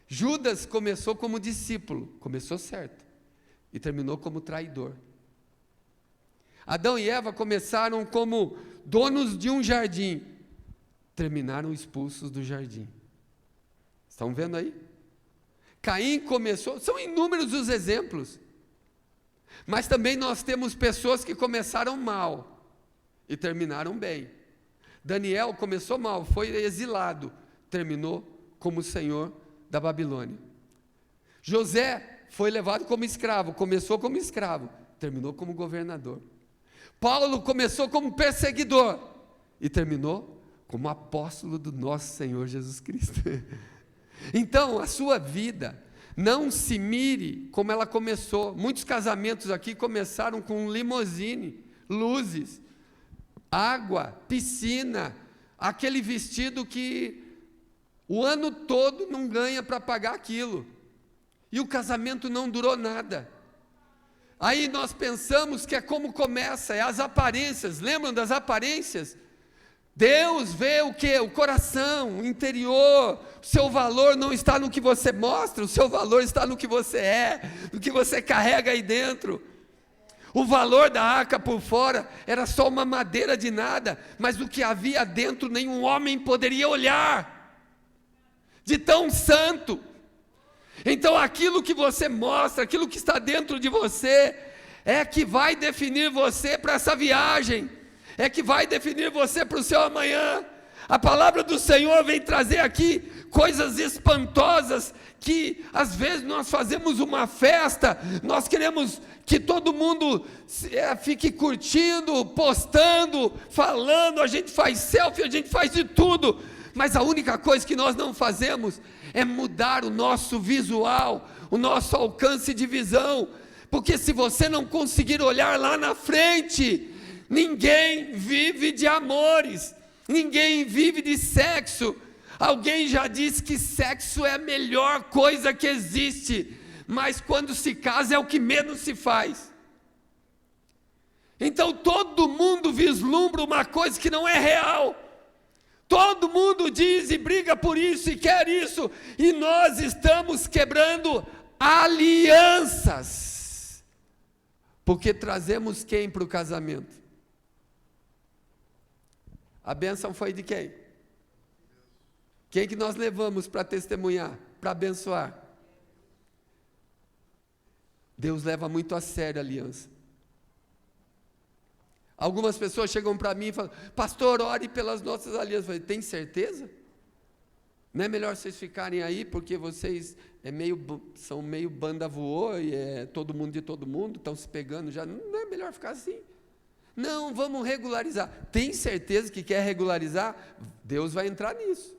Judas começou como discípulo, começou certo, e terminou como traidor. Adão e Eva começaram como donos de um jardim, terminaram expulsos do jardim. Estão vendo aí? Caim começou, são inúmeros os exemplos, mas também nós temos pessoas que começaram mal, e terminaram bem. Daniel começou mal, foi exilado, terminou como senhor da Babilônia. José foi levado como escravo, começou como escravo, terminou como governador. Paulo começou como perseguidor e terminou como apóstolo do nosso Senhor Jesus Cristo. Então, a sua vida, não se mire como ela começou. Muitos casamentos aqui começaram com um limousine, luzes, água, piscina, aquele vestido que o ano todo não ganha para pagar aquilo. E o casamento não durou nada. Aí nós pensamos que é como começa, é as aparências. Lembram das aparências? Deus vê o quê? O coração, o interior. O seu valor não está no que você mostra, o seu valor está no que você é, no que você carrega aí dentro. O valor da arca por fora era só uma madeira de nada, mas o que havia dentro nenhum homem poderia olhar, de tão santo. Então aquilo que você mostra, aquilo que está dentro de você, é que vai definir você para essa viagem, é que vai definir você para o seu amanhã. A palavra do Senhor vem trazer aqui coisas espantosas, que às vezes nós fazemos uma festa, nós queremos que todo mundo fique curtindo, postando, falando, a gente faz selfie, a gente faz de tudo, mas a única coisa que nós não fazemos é mudar o nosso visual, o nosso alcance de visão, porque se você não conseguir olhar lá na frente, ninguém vive de amores, ninguém vive de sexo. Alguém já disse que sexo é a melhor coisa que existe, mas quando se casa é o que menos se faz. Então todo mundo vislumbra uma coisa que não é real. Todo mundo diz e briga por isso e quer isso, e nós estamos quebrando alianças, porque trazemos quem para o casamento? A bênção foi de quem? Quem que nós levamos para testemunhar, para abençoar? Deus leva muito a sério a aliança. Algumas pessoas chegam para mim e falam: pastor, ore pelas nossas alianças. Eu falei: tem certeza? Não é melhor vocês ficarem aí, porque vocês são meio banda voou, e é todo mundo de todo mundo, estão se pegando já. Não é melhor ficar assim? Não, vamos regularizar. Tem certeza que quer regularizar? Deus vai entrar nisso.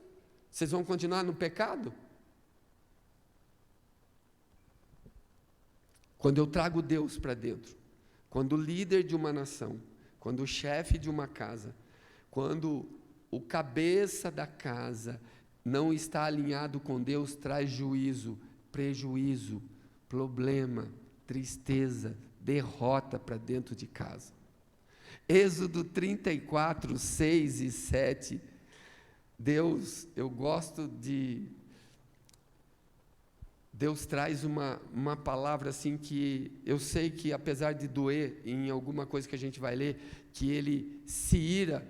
Vocês vão continuar no pecado? Quando eu trago Deus para dentro, quando o líder de uma nação, quando o chefe de uma casa, quando o cabeça da casa não está alinhado com Deus, traz juízo, prejuízo, problema, tristeza, derrota para dentro de casa. Êxodo 34, 6 e 7, Deus traz uma palavra assim que eu sei que, apesar de doer em alguma coisa que a gente vai ler, que ele se ira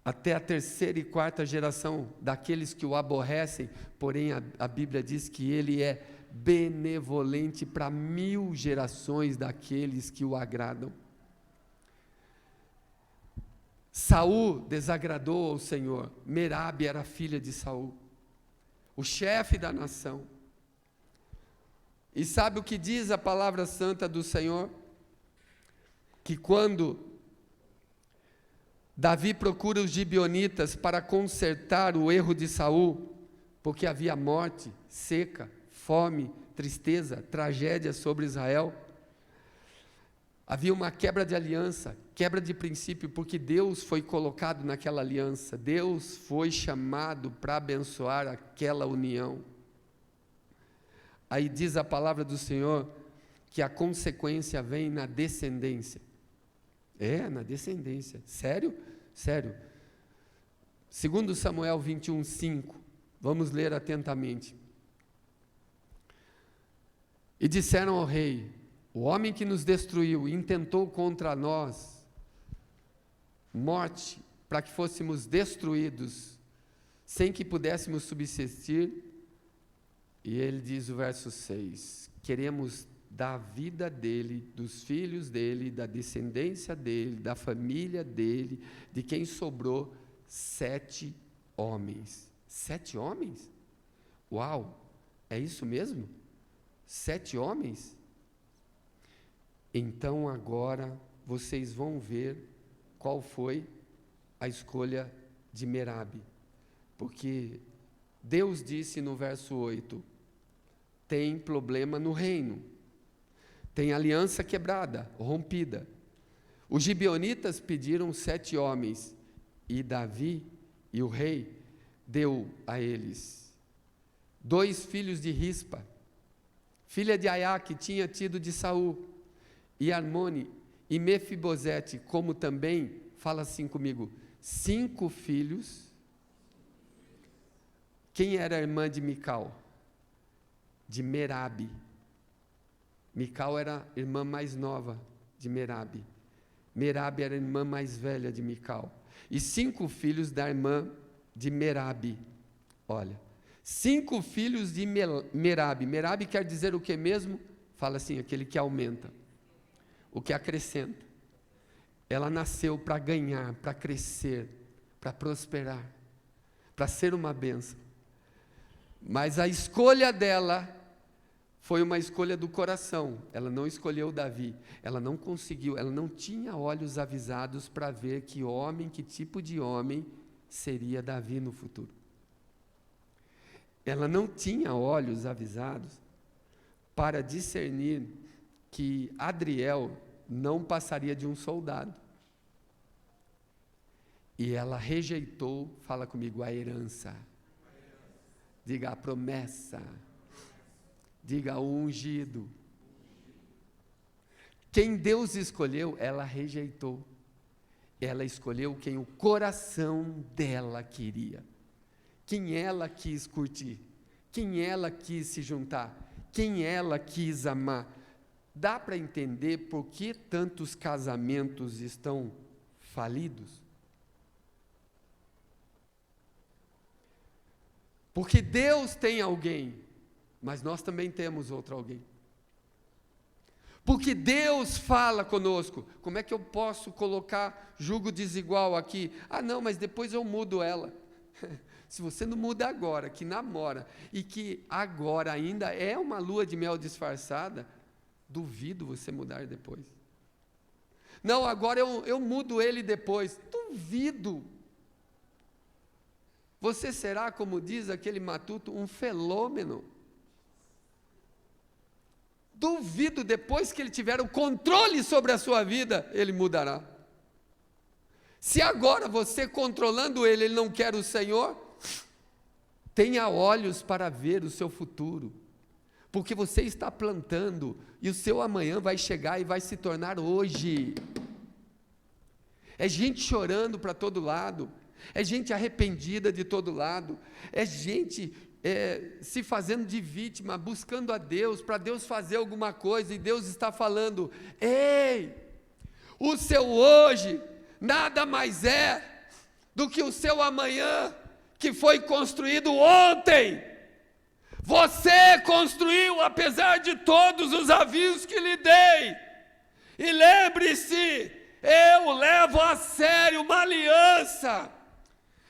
até a terceira e quarta geração daqueles que o aborrecem, porém a Bíblia diz que ele é benevolente para 1000 gerações daqueles que o agradam. Saul desagradou ao Senhor. Merabe era filha de Saul, o chefe da nação. E sabe o que diz a palavra santa do Senhor? Que quando Davi procura os gibeonitas para consertar o erro de Saul, porque havia morte, seca, fome, tristeza, tragédia sobre Israel, havia uma quebra de aliança, quebra de princípio, porque Deus foi colocado naquela aliança, Deus foi chamado para abençoar aquela união. Aí diz a palavra do Senhor que a consequência vem na descendência. Na descendência. Sério? Sério. 2 Samuel 21, 5. Vamos ler atentamente. E disseram ao rei: o homem que nos destruiu intentou contra nós morte, para que fôssemos destruídos, sem que pudéssemos subsistir. E ele diz o verso 6, queremos da vida dele, dos filhos dele, da descendência dele, da família dele, de quem sobrou 7 homens. 7 homens? Uau, é isso mesmo? 7 homens? Então agora vocês vão ver qual foi a escolha de Merabe, porque Deus disse no verso 8, tem problema no reino, tem aliança quebrada, rompida. Os gibeonitas pediram 7 homens, e Davi e o rei deu a eles 2 filhos de Rispa, filha de Aiá, que tinha tido de Saul, e Armone e Mefibosete, como também, fala assim comigo, 5 filhos. Quem era a irmã de Mical? De Merabe. Mical era a irmã mais nova de Merabe. Merabe era a irmã mais velha de Mical. E 5 filhos da irmã de Merabe. Olha, 5 filhos de Merabe. Merabe quer dizer o que mesmo? Fala assim, aquele que aumenta, o que acrescenta. Ela nasceu para ganhar, para crescer, para prosperar, para ser uma bênção. Mas a escolha dela foi uma escolha do coração. Ela não escolheu Davi. Ela não conseguiu, ela não tinha olhos avisados para ver que tipo de homem seria Davi no futuro. Ela não tinha olhos avisados para discernir que Adriel não passaria de um soldado. E ela rejeitou, fala comigo, a herança. Diga a promessa. Diga o ungido. Quem Deus escolheu, ela rejeitou. Ela escolheu quem o coração dela queria. Quem ela quis curtir. Quem ela quis se juntar. Quem ela quis amar. Dá para entender por que tantos casamentos estão falidos? Porque Deus tem alguém, mas nós também temos outro alguém. Porque Deus fala conosco. Como é que eu posso colocar jugo desigual aqui? Ah, não, mas depois eu mudo ela. Se você não muda agora, que namora, e que agora ainda é uma lua de mel disfarçada, duvido você mudar depois. Não, agora eu mudo ele depois. Duvido. Você será, como diz aquele matuto, um fenômeno. Duvido, depois que ele tiver o controle sobre a sua vida, ele mudará. Se agora você controlando ele não quer o Senhor, tenha olhos para ver o seu futuro. Porque você está plantando, e o seu amanhã vai chegar e vai se tornar hoje. É gente chorando para todo lado, é gente arrependida de todo lado, é gente se fazendo de vítima, buscando a Deus, para Deus fazer alguma coisa, e Deus está falando, ei, o seu hoje nada mais é do que o seu amanhã, que foi construído ontem. Você construiu, apesar de todos os avisos que lhe dei, e lembre-se, eu levo a sério uma aliança.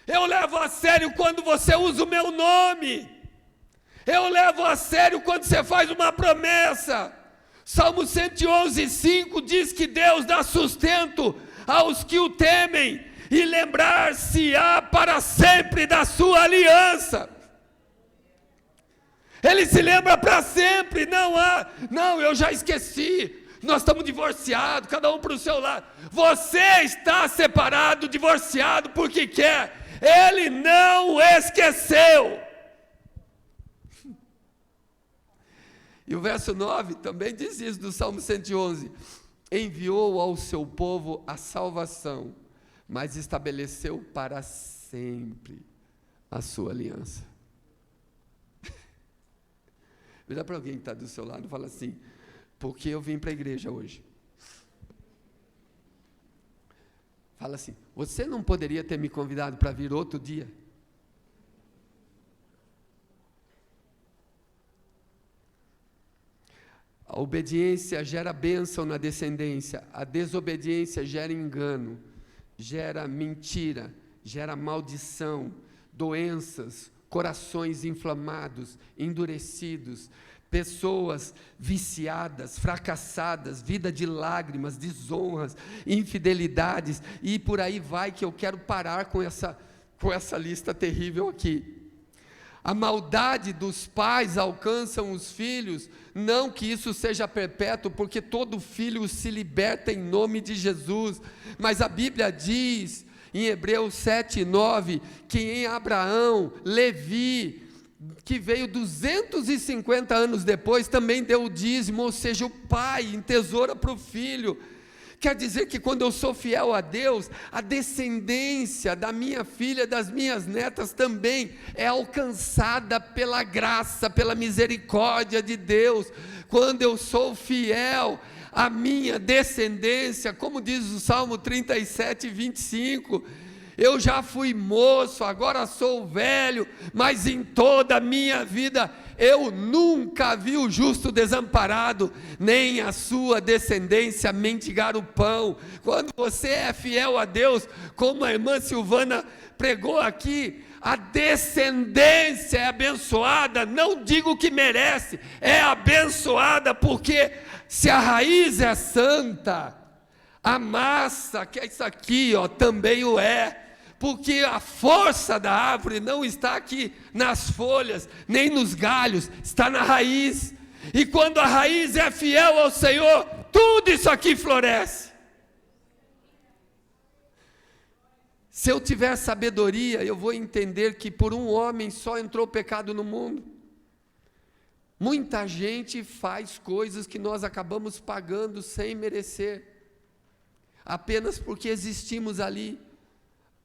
Eu levo a sério quando você usa o meu nome. Eu levo a sério quando você faz uma promessa. Salmo 111:5 diz que Deus dá sustento aos que o temem, e lembrar-se-á para sempre da sua aliança. Ele se lembra para sempre. Não, eu já esqueci. Nós estamos divorciados, cada um para o seu lado. Você está separado, divorciado, porque quer. Ele não esqueceu. E o verso 9 também diz isso do Salmo 111. Enviou ao seu povo a salvação, mas estabeleceu para sempre a sua aliança. Vira para alguém que está do seu lado e fala assim, porque eu vim para a igreja hoje. Fala assim, você não poderia ter me convidado para vir outro dia? A obediência gera bênção na descendência, a desobediência gera engano, gera mentira, gera maldição, doenças, corações inflamados, endurecidos, pessoas viciadas, fracassadas, vida de lágrimas, desonras, infidelidades, e por aí vai, que eu quero parar com essa lista terrível aqui. A maldade dos pais alcança os filhos, não que isso seja perpétuo, porque todo filho se liberta em nome de Jesus, mas a Bíblia diz, em Hebreus 7:9, que em Abraão, Levi, que veio 250 anos depois, também deu o dízimo, ou seja, o pai entesoura para o filho. Quer dizer que quando eu sou fiel a Deus, a descendência da minha filha, das minhas netas também é alcançada pela graça, pela misericórdia de Deus. Quando eu sou fiel, a minha descendência, como diz o Salmo 37:25, eu já fui moço, agora sou velho, mas em toda a minha vida eu nunca vi o justo desamparado, nem a sua descendência mendigar o pão. Quando você é fiel a Deus, como a irmã Silvana pregou aqui, a descendência é abençoada, não digo que merece, é abençoada, porque se a raiz é santa, a massa, que é isso aqui, ó, também o é. Porque a força da árvore não está aqui nas folhas, nem nos galhos, está na raiz. E quando a raiz é fiel ao Senhor, tudo isso aqui floresce. Se eu tiver sabedoria, eu vou entender que por um homem só entrou o pecado no mundo. Muita gente faz coisas que nós acabamos pagando sem merecer, apenas porque existimos ali.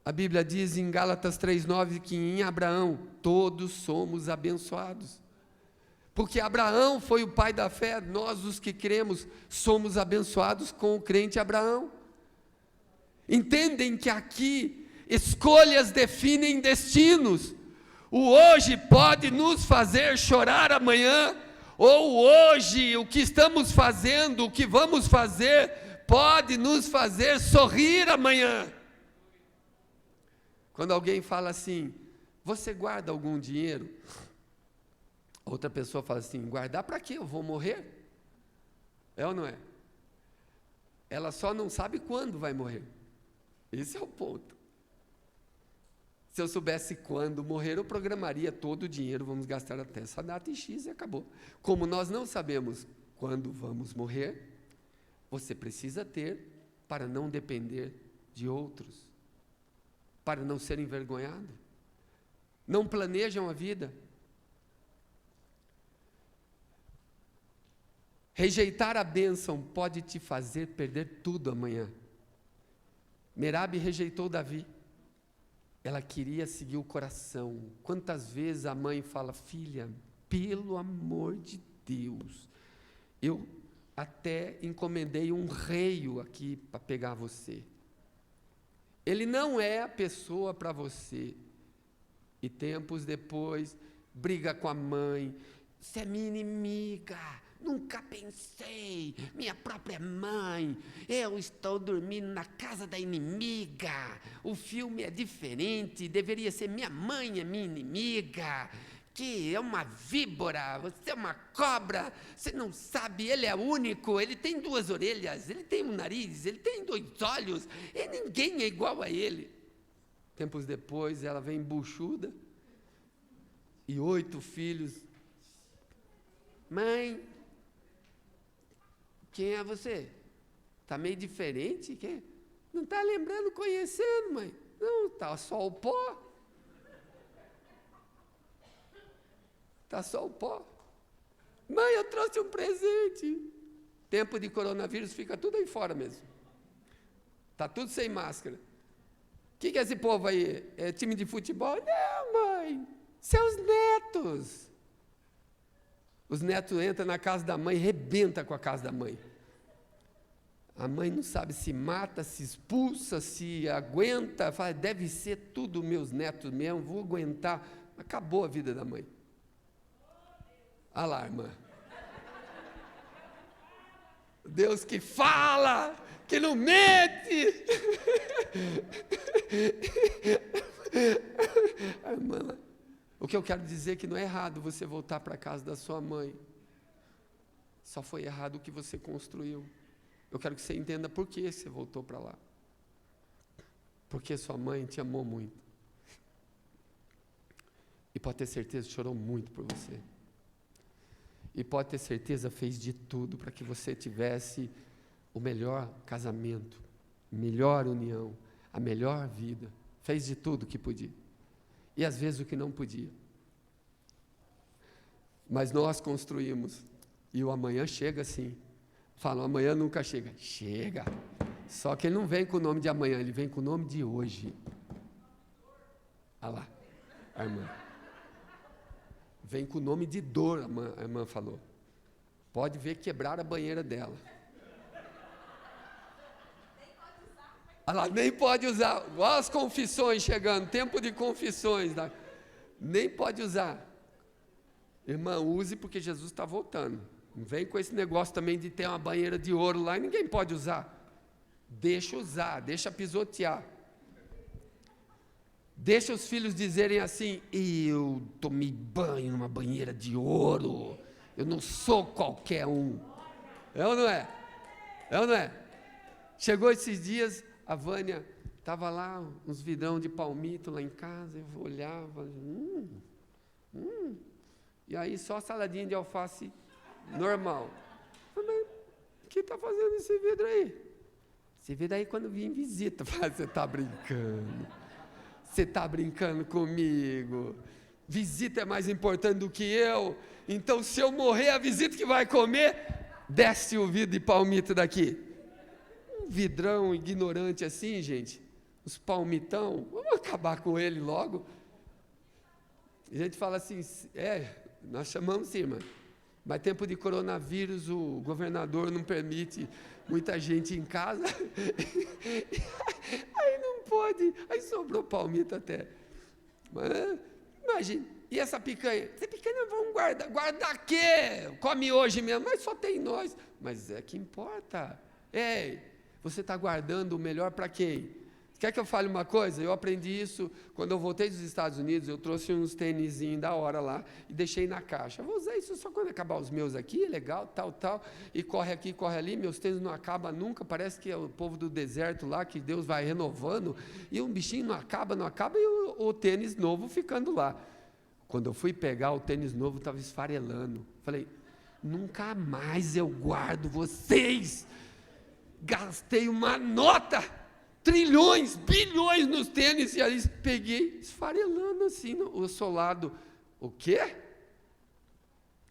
A Bíblia diz em Gálatas 3:9 que em Abraão todos somos abençoados. Porque Abraão foi o pai da fé, nós os que cremos somos abençoados com o crente Abraão. Entendem que aqui escolhas definem destinos. O hoje pode nos fazer chorar amanhã, ou hoje o que estamos fazendo, o que vamos fazer, pode nos fazer sorrir amanhã. Quando alguém fala assim, você guarda algum dinheiro? Outra pessoa fala assim, guardar para quê? Eu vou morrer? É ou não é? Ela só não sabe quando vai morrer. Esse é o ponto. Se eu soubesse quando morrer, eu programaria todo o dinheiro, vamos gastar até essa data e X e acabou. Como nós não sabemos quando vamos morrer, você precisa ter para não depender de outros, para não ser envergonhado. Não planejam a vida. Rejeitar a bênção pode te fazer perder tudo amanhã. Merabe rejeitou Davi. Ela queria seguir o coração. Quantas vezes a mãe fala, filha, pelo amor de Deus, eu até encomendei um reio aqui para pegar você. Ele não é a pessoa para você. E tempos depois, briga com a mãe. Você é minha inimiga. Nunca pensei. Minha própria mãe. Eu estou dormindo na casa da inimiga. O filme é diferente. Deveria ser minha mãe é minha inimiga. Que é uma víbora, você é uma cobra, você não sabe, ele é único, ele tem 2 orelhas, ele tem um nariz, ele tem 2 olhos, e ninguém é igual a ele. Tempos depois, ela vem buchuda, e 8 filhos. Mãe, quem é você? Está meio diferente? Quem? Não está lembrando, conhecendo, mãe? Não, está só o pó. Está só o pó. Mãe, eu trouxe um presente. Tempo de coronavírus, fica tudo aí fora mesmo. Está tudo sem máscara. O que é esse povo aí? É time de futebol? Não, mãe. Seus netos. Os netos entram na casa da mãe, rebenta com a casa da mãe. A mãe não sabe se mata, se expulsa, se aguenta. Fala, deve ser tudo meus netos mesmo, vou aguentar. Acabou a vida da mãe. Alarma. Deus que fala, que não mente. Irmã, o que eu quero dizer é que não é errado você voltar para a casa da sua mãe. Só foi errado o que você construiu. Eu quero que você entenda por que você voltou para lá. Porque sua mãe te amou muito. E pode ter certeza, chorou muito por você. E pode ter certeza, fez de tudo para que você tivesse o melhor casamento, melhor união, a melhor vida. Fez de tudo que podia. E às vezes o que não podia. Mas nós construímos. E o amanhã chega assim. Falam, amanhã nunca chega. Chega. Só que ele não vem com o nome de amanhã, ele vem com o nome de hoje. Olha lá, a irmã. Vem com o nome de dor, a irmã falou. Pode ver quebrar a banheira dela. Olha lá, nem pode usar. Olha as confissões chegando, tempo de confissões. Nem pode usar. Irmã, use porque Jesus está voltando. Não vem com esse negócio também de ter uma banheira de ouro lá e ninguém pode usar. Deixa usar, deixa pisotear. Deixa os filhos dizerem assim, eu tomei banho numa banheira de ouro, eu não sou qualquer um. É ou não é? É ou não é? Chegou esses dias, a Vânia estava lá, uns vidrão de palmito lá em casa, eu olhava, e aí só saladinha de alface normal. Falei, o que está fazendo esse vidro aí? Esse vidro aí quando vim em visita. Você está brincando. Você está brincando comigo. Visita é mais importante do que eu. Então se eu morrer, a visita que vai comer, desce o vidro de palmito daqui. Um vidrão ignorante assim, gente. Os palmitão, vamos acabar com ele logo. A gente fala assim, nós chamamos sim, irmã. Mas tempo de coronavírus, o governador não permite muita gente em casa. Aí não pode. Aí sobrou palmito até. Mas, imagine. E essa picanha? Essa picanha vamos guardar. Guardar quê? Come hoje mesmo. Mas só tem nós. Mas é que importa. Ei, você está guardando o melhor para quem? Quer que eu fale uma coisa? Eu aprendi isso quando eu voltei dos Estados Unidos, eu trouxe uns tênisinhos da hora lá e deixei na caixa. Eu vou usar isso só quando acabar os meus aqui, é legal, tal, e corre aqui, corre ali, meus tênis não acabam nunca, parece que é o povo do deserto lá, que Deus vai renovando, e um bichinho não acaba, e o tênis novo ficando lá. Quando eu fui pegar, o tênis novo estava esfarelando. Falei, nunca mais eu guardo vocês. Gastei uma nota, trilhões, bilhões nos tênis, e aí peguei, esfarelando assim, o solado. O quê?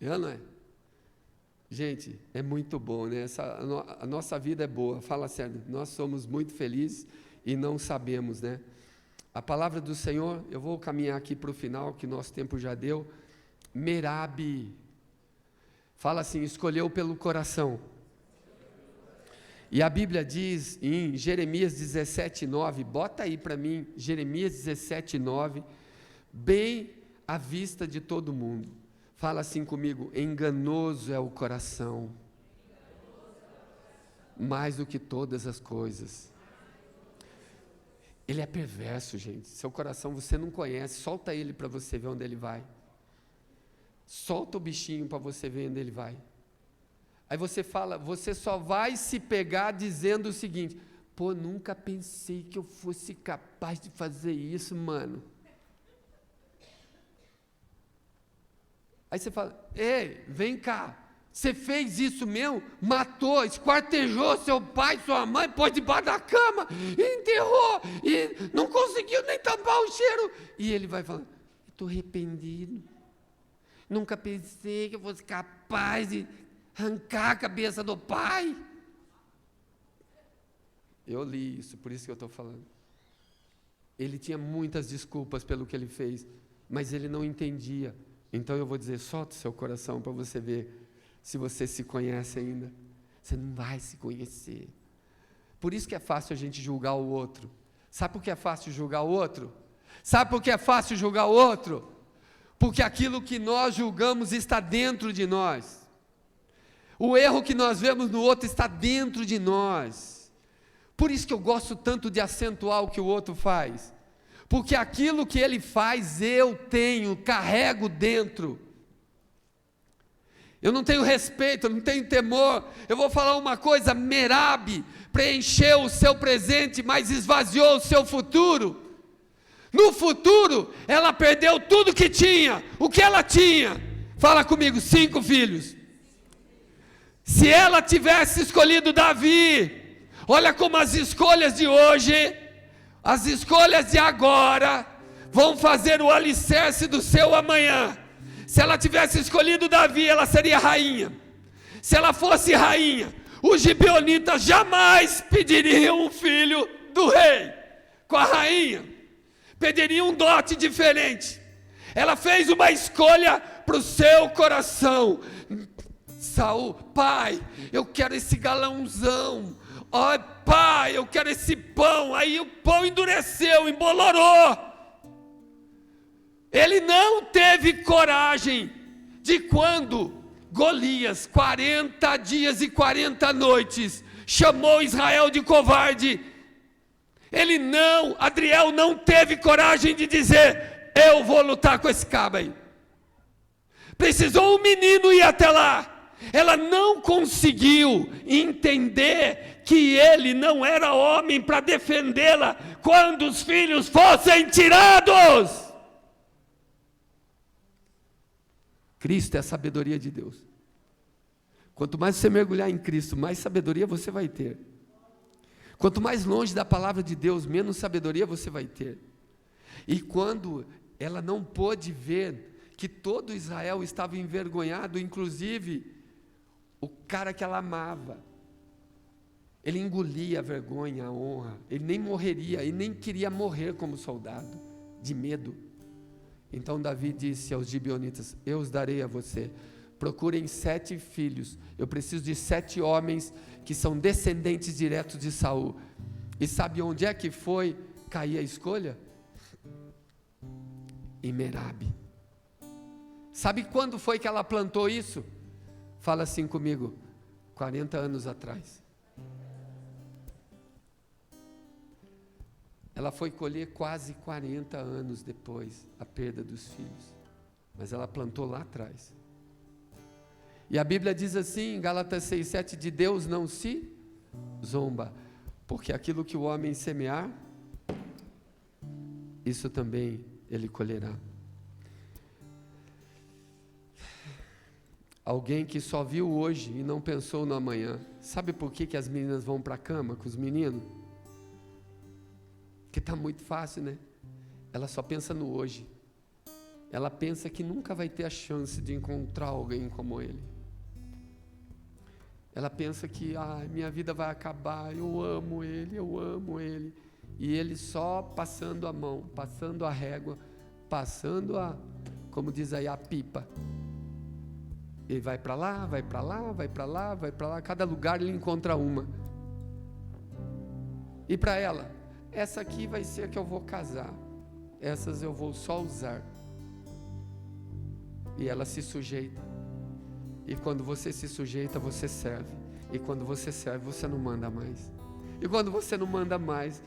Não é? Gente, é muito bom, né? A nossa vida é boa, fala sério, nós somos muito felizes e não sabemos, né? A palavra do Senhor, eu vou caminhar aqui para o final, que nosso tempo já deu. Merabe, fala assim, escolheu pelo coração. E a Bíblia diz em Jeremias 17:9, bota aí para mim, Jeremias 17:9, bem à vista de todo mundo. Fala assim comigo, enganoso é o coração, mais do que todas as coisas. Ele é perverso, gente. Seu coração você não conhece, solta ele para você ver onde ele vai. Solta o bichinho para você ver onde ele vai. Aí você fala, você só vai se pegar dizendo o seguinte, pô, nunca pensei que eu fosse capaz de fazer isso, mano. Aí você fala, ei, vem cá, você fez isso mesmo? Matou, esquartejou seu pai, sua mãe, pôs debaixo da cama, enterrou, e não conseguiu nem tampar o cheiro. E ele vai falando, estou arrependido, nunca pensei que eu fosse capaz de arrancar a cabeça do pai. Eu li isso, por isso que eu estou falando. Ele tinha muitas desculpas pelo que ele fez, mas ele não entendia. Então eu vou dizer, solta o seu coração para você ver se você se conhece ainda. Você não vai se conhecer. Por isso que é fácil a gente julgar o outro. Sabe por que é fácil julgar o outro? Sabe por que é fácil julgar o outro? Porque aquilo que nós julgamos está dentro de nós. O erro que nós vemos no outro está dentro de nós. Por isso que eu gosto tanto de acentuar o que o outro faz. Porque aquilo que ele faz, eu carrego dentro. Eu não tenho respeito, eu não tenho temor. Eu vou falar uma coisa, Merabe preencheu o seu presente, mas esvaziou o seu futuro. No futuro, ela perdeu tudo que tinha. O que ela tinha? Fala comigo, 5 filhos. Se ela tivesse escolhido Davi, olha como as escolhas de hoje, as escolhas de agora, vão fazer o alicerce do seu amanhã. Se ela tivesse escolhido Davi, ela seria rainha. Se ela fosse rainha, os gibeonitas jamais pediriam um filho do rei com a rainha. Pediriam um dote diferente. Ela fez uma escolha para o seu coração. Saul, pai, eu quero esse galãozão. Ó, pai, eu quero esse pão. Aí o pão endureceu, embolorou. Ele não teve coragem de quando Golias, 40 dias e 40 noites, chamou Israel de covarde. Adriel não teve coragem de dizer, eu vou lutar com esse cabo aí. Precisou um menino ir até lá. Ela não conseguiu entender que ele não era homem para defendê-la quando os filhos fossem tirados. Cristo é a sabedoria de Deus. Quanto mais você mergulhar em Cristo, mais sabedoria você vai ter. Quanto mais longe da palavra de Deus, menos sabedoria você vai ter. E quando ela não pôde ver que todo Israel estava envergonhado, inclusive o cara que ela amava, ele engolia a vergonha, a honra, ele nem morreria, ele nem queria morrer como soldado, de medo. Então Davi disse aos gibeonitas, eu os darei a você, procurem 7 filhos, eu preciso de 7 homens que são descendentes diretos de Saul. E sabe onde é que foi cair a escolha? Em Merabe. Sabe quando foi que ela plantou isso? Fala assim comigo, 40 anos atrás. Ela foi colher quase 40 anos depois a perda dos filhos, mas ela plantou lá atrás. E a Bíblia diz assim, em Gálatas 6,7, de Deus não se zomba, porque aquilo que o homem semear, isso também ele colherá. Alguém que só viu hoje e não pensou no amanhã. Sabe por que as meninas vão para a cama com os meninos? Porque está muito fácil, né? Ela só pensa no hoje. Ela pensa que nunca vai ter a chance de encontrar alguém como ele. Ela pensa que minha vida vai acabar, eu amo ele. E ele só passando a mão, passando a régua, passando como diz aí, a pipa. Ele vai para lá, vai para lá, vai para lá, vai para lá, cada lugar ele encontra uma. E para ela, essa aqui vai ser a que eu vou casar, essas eu vou só usar. E ela se sujeita. E quando você se sujeita, você serve. E quando você serve, você não manda mais. E quando você não manda mais,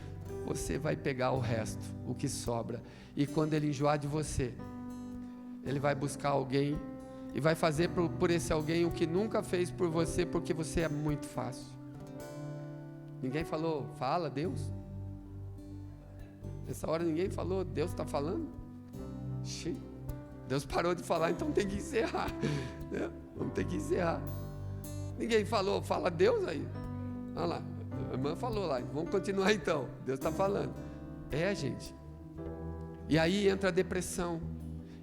você vai pegar o resto, o que sobra. E quando ele enjoar de você, ele vai buscar alguém e vai fazer por esse alguém o que nunca fez por você, porque você é muito fácil. Ninguém falou, fala Deus? Nessa hora ninguém falou, Deus está falando? Deus parou de falar, então tem que encerrar. Vamos ter que encerrar. Ninguém falou, fala Deus aí. Olha lá, a irmã falou lá, vamos continuar então. Deus está falando. Gente. E aí entra a depressão,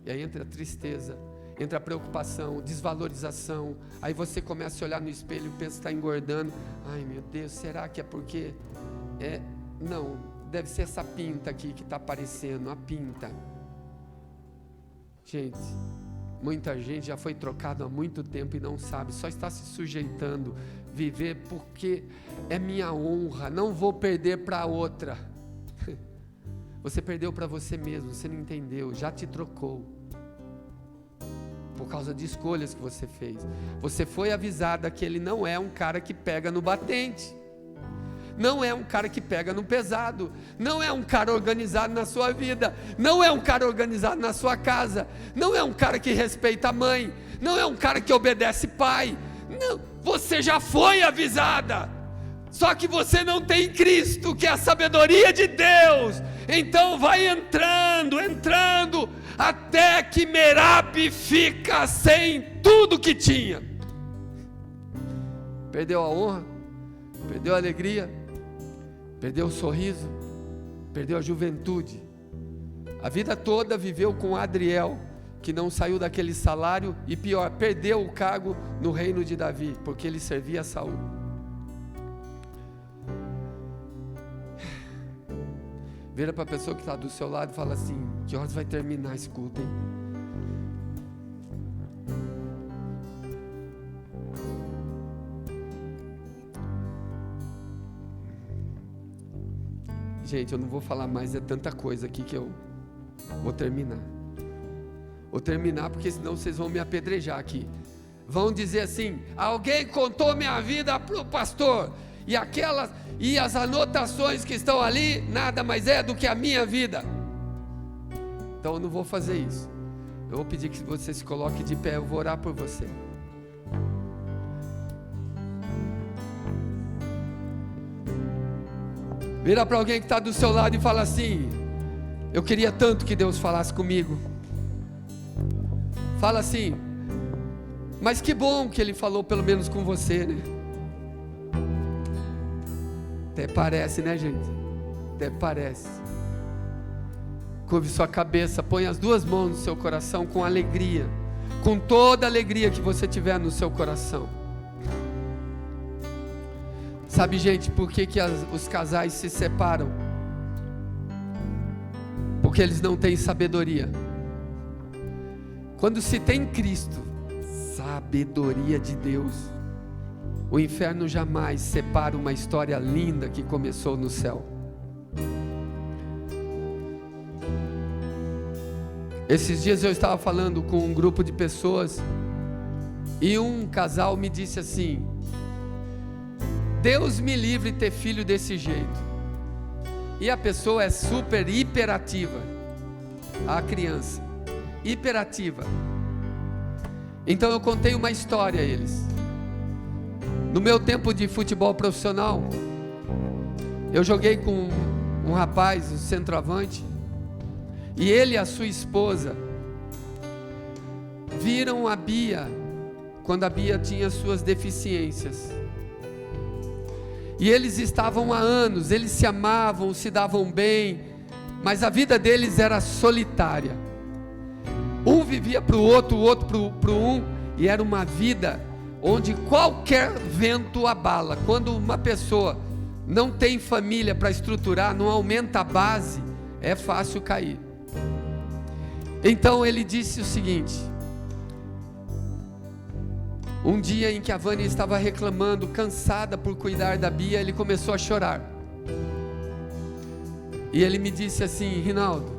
e aí entra a tristeza, entra a preocupação, desvalorização. Aí você começa a se olhar no espelho e pensa que está engordando. Ai meu Deus, será que é porque? Não, deve ser essa pinta aqui que está aparecendo, a pinta. Gente, muita gente já foi trocado há muito tempo e não sabe, só está se sujeitando, viver porque é minha honra, não vou perder para outra. Você perdeu para você mesmo, você não entendeu, já te trocou, por causa de escolhas que você fez. Você foi avisada que ele não é um cara que pega no batente, não é um cara que pega no pesado, não é um cara organizado na sua vida, não é um cara organizado na sua casa, não é um cara que respeita a mãe, não é um cara que obedece pai. Não, você já foi avisada. Só que você não tem Cristo, que é a sabedoria de Deus. Então vai entrando, até que Merabe fica sem tudo que tinha. Perdeu a honra, perdeu a alegria, perdeu o sorriso, perdeu a juventude. A vida toda viveu com Adriel, que não saiu daquele salário, e pior, perdeu o cargo no reino de Davi, porque ele servia a Saul. Vira para a pessoa que está do seu lado e fala assim: que horas vai terminar esse culto, hein? Gente, eu não vou falar mais, é tanta coisa aqui que eu vou terminar. Vou terminar porque senão vocês vão me apedrejar aqui. Vão dizer assim: alguém contou minha vida para o pastor, e as anotações que estão ali nada mais é do que a minha vida. Então eu não vou fazer isso. Eu vou pedir que você se coloque de pé, eu vou orar por você. Vira para alguém que está do seu lado e fala assim: eu queria tanto que Deus falasse comigo. Fala assim: mas que bom que Ele falou pelo menos com você, né? Até parece, né, gente? Até parece. Curve sua cabeça, põe as duas mãos no seu coração com alegria, com toda a alegria que você tiver no seu coração. Sabe, gente, por que os casais se separam? Porque eles não têm sabedoria. Quando se tem Cristo, sabedoria de Deus, o inferno jamais separa uma história linda que começou no céu. Esses dias eu estava falando com um grupo de pessoas e um casal me disse assim: Deus me livre de ter filho desse jeito. E a pessoa é super hiperativa, a criança, hiperativa. Então eu contei uma história a eles. No meu tempo de futebol profissional, eu joguei com um rapaz, um centroavante, e ele e a sua esposa viram a Bia, quando a Bia tinha suas deficiências. E eles estavam há anos, eles se amavam, se davam bem, mas a vida deles era solitária. Um vivia para o outro para um, e era uma vida onde qualquer vento abala. Quando uma pessoa não tem família para estruturar, não aumenta a base, é fácil cair. Então ele disse o seguinte: um dia em que a Vânia estava reclamando, cansada por cuidar da Bia, ele começou a chorar. E ele me disse assim: Rinaldo,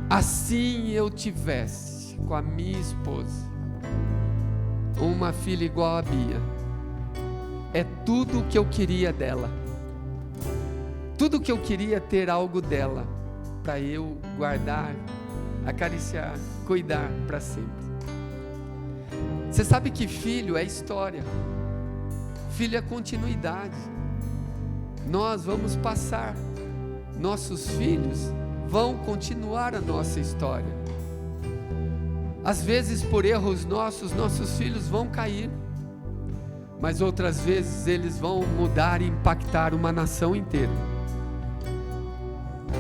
assim eu tivesse com a minha esposa uma filha igual a Bia, é tudo o que eu queria dela. Tudo que eu queria ter algo dela, para eu guardar, acariciar, cuidar para sempre. Você sabe que filho é história, filho é continuidade. Nós vamos passar, nossos filhos vão continuar a nossa história. Às vezes por erros nossos filhos vão cair, mas outras vezes eles vão mudar e impactar uma nação inteira.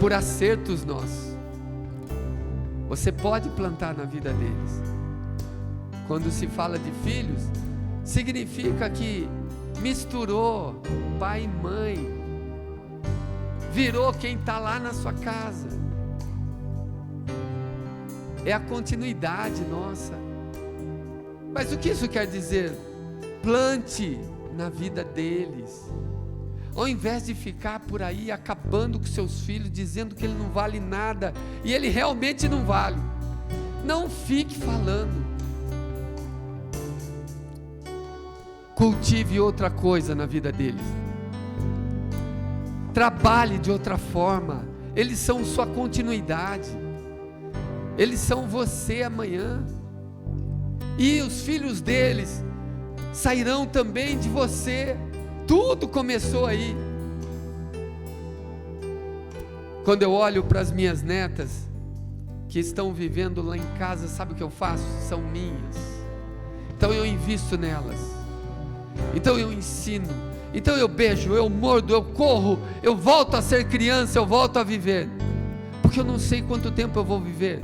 Por acertos nossos, você pode plantar na vida deles. Quando se fala de filhos, significa que misturou pai e mãe, virou quem está lá na sua casa. É a continuidade nossa. Mas o que isso quer dizer? Plante na vida deles. Ao invés de ficar por aí acabando com seus filhos, dizendo que ele não vale nada, e ele realmente não vale, não fique falando. Cultive outra coisa na vida deles. Trabalhe de outra forma. Eles são sua continuidade. Eles são você amanhã. E os filhos deles sairão também de você. Tudo começou aí. Quando eu olho para as minhas netas, que estão vivendo lá em casa, sabe o que eu faço? São minhas. Então eu invisto nelas. Então eu ensino. Então eu beijo, eu mordo, eu corro, eu volto a ser criança, eu volto a viver. Porque eu não sei quanto tempo eu vou viver.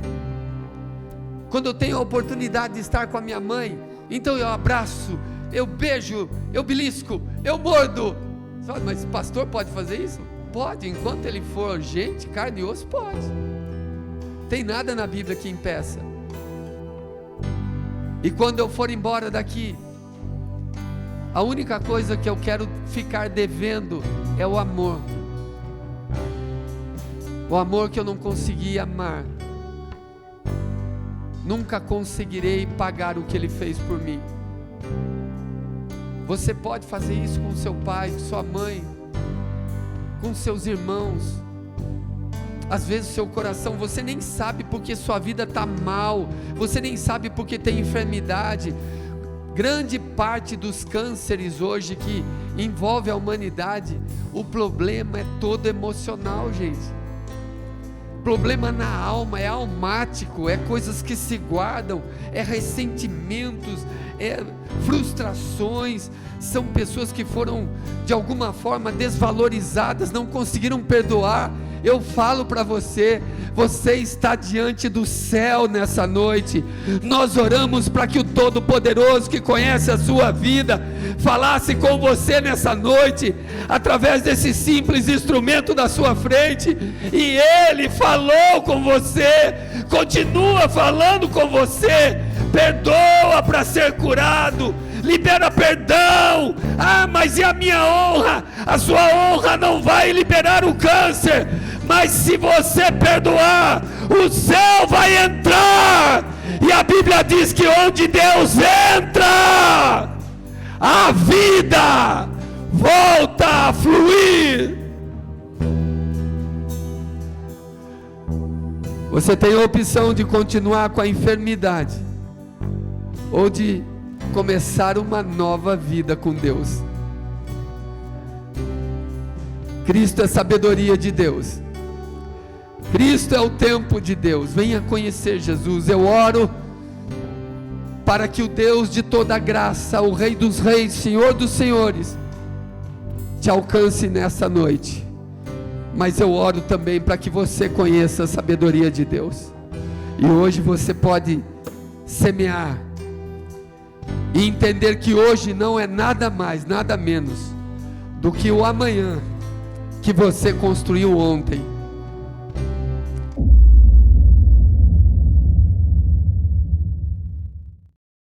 Quando eu tenho a oportunidade de estar com a minha mãe, então eu abraço, eu beijo, eu belisco, eu mordo. Mas pastor pode fazer isso? Pode, enquanto ele for gente, carne e osso, pode. Tem nada na Bíblia que impeça. E quando eu for embora daqui, a única coisa que eu quero ficar devendo é o amor. O amor que eu não consegui amar. Nunca conseguirei pagar o que Ele fez por mim. Você pode fazer isso com seu pai, com sua mãe, com seus irmãos. Às vezes o seu coração, você nem sabe porque sua vida está mal, você nem sabe porque tem enfermidade. Grande parte dos cânceres hoje que envolve a humanidade, o problema é todo emocional, gente. Problema na alma, é almático, é coisas que se guardam, é ressentimentos, é frustrações, são pessoas que foram de alguma forma desvalorizadas, não conseguiram perdoar. Eu falo para você, você está diante do céu nessa noite. Nós oramos para que o Todo-Poderoso, que conhece a sua vida, falasse com você nessa noite, através desse simples instrumento da sua frente, e Ele falou com você, continua falando com você. Perdoa para ser curado, libera perdão. Mas e a minha honra? A sua honra não vai liberar o câncer, mas se você perdoar, o céu vai entrar. E a Bíblia diz que onde Deus entra, a vida volta a fluir. Você tem a opção de continuar com a enfermidade ou de começar uma nova vida com Deus. Cristo é sabedoria de Deus. Cristo é o tempo de Deus. Venha conhecer Jesus. Eu oro para que o Deus de toda graça, o Rei dos Reis, Senhor dos Senhores, te alcance nessa noite. Mas eu oro também para que você conheça a sabedoria de Deus. E hoje você pode semear e entender que hoje não é nada mais, nada menos do que o amanhã que você construiu ontem.